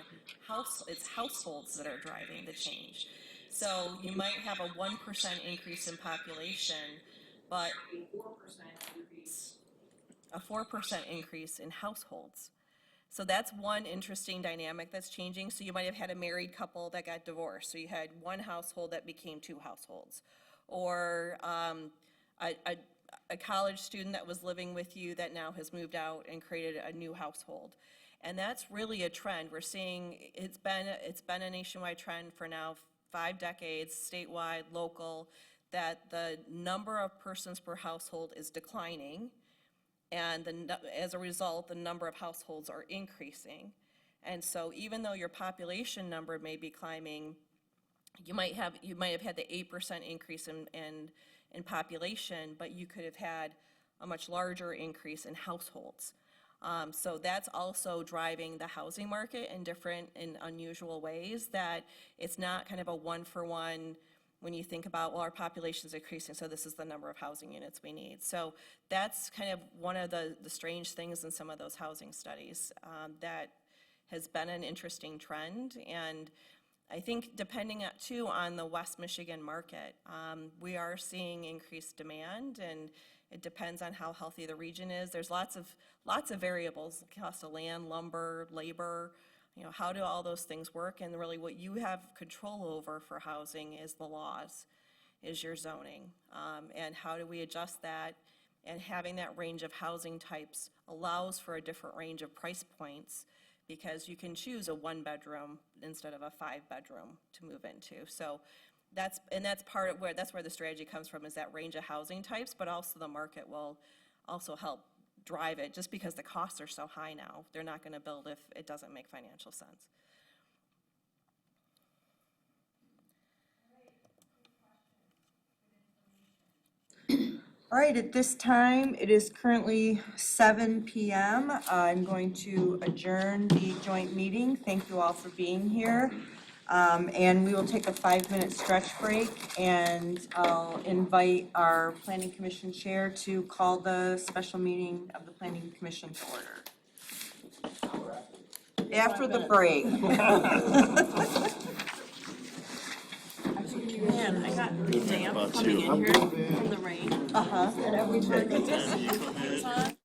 it's households that are driving the change. So you might have a 1% increase in population, but a 4% increase in households. So that's one interesting dynamic that's changing. So you might have had a married couple that got divorced. So you had one household that became 2 households. Or a college student that was living with you that now has moved out and created a new household. And that's really a trend. We're seeing it's been a nationwide trend for now 5 decades, statewide, local, that the number of persons per household is declining. And as a result, the number of households are increasing. And so even though your population number may be climbing, you might have had the 8% increase in population, but you could have had a much larger increase in households. So that's also driving the housing market in different and unusual ways, that it's not kind of a one-for-one when you think about, well, our population is increasing, so this is the number of housing units we need. So that's kind of one of the strange things in some of those housing studies that has been an interesting trend. And I think depending too on the West Michigan market, we are seeing increased demand, and It depends on how healthy the region is. There's lots of variables, cost of land, lumber, labor, how do all those things work? And really what you have control over for housing is the laws, is your zoning. And how do we adjust that? And having that range of housing types allows for a different range of price points, because you can choose a 1-bedroom instead of a 5-bedroom to move into. So that's part of that's where the strategy comes from, is that range of housing types, but also the market will also help drive it, just because the costs are so high now. They're not gonna build if it doesn't make financial sense. All right, at this time, it is currently 7 p.m. I'm going to adjourn the joint meeting. Thank you all for being here. And we will take a 5-minute stretch break, and I'll invite our Planning Commission Chair to call the special meeting of the Planning Commission to order. After the break. Man, I got damp coming in here from the rain. Uh-huh. And every time I just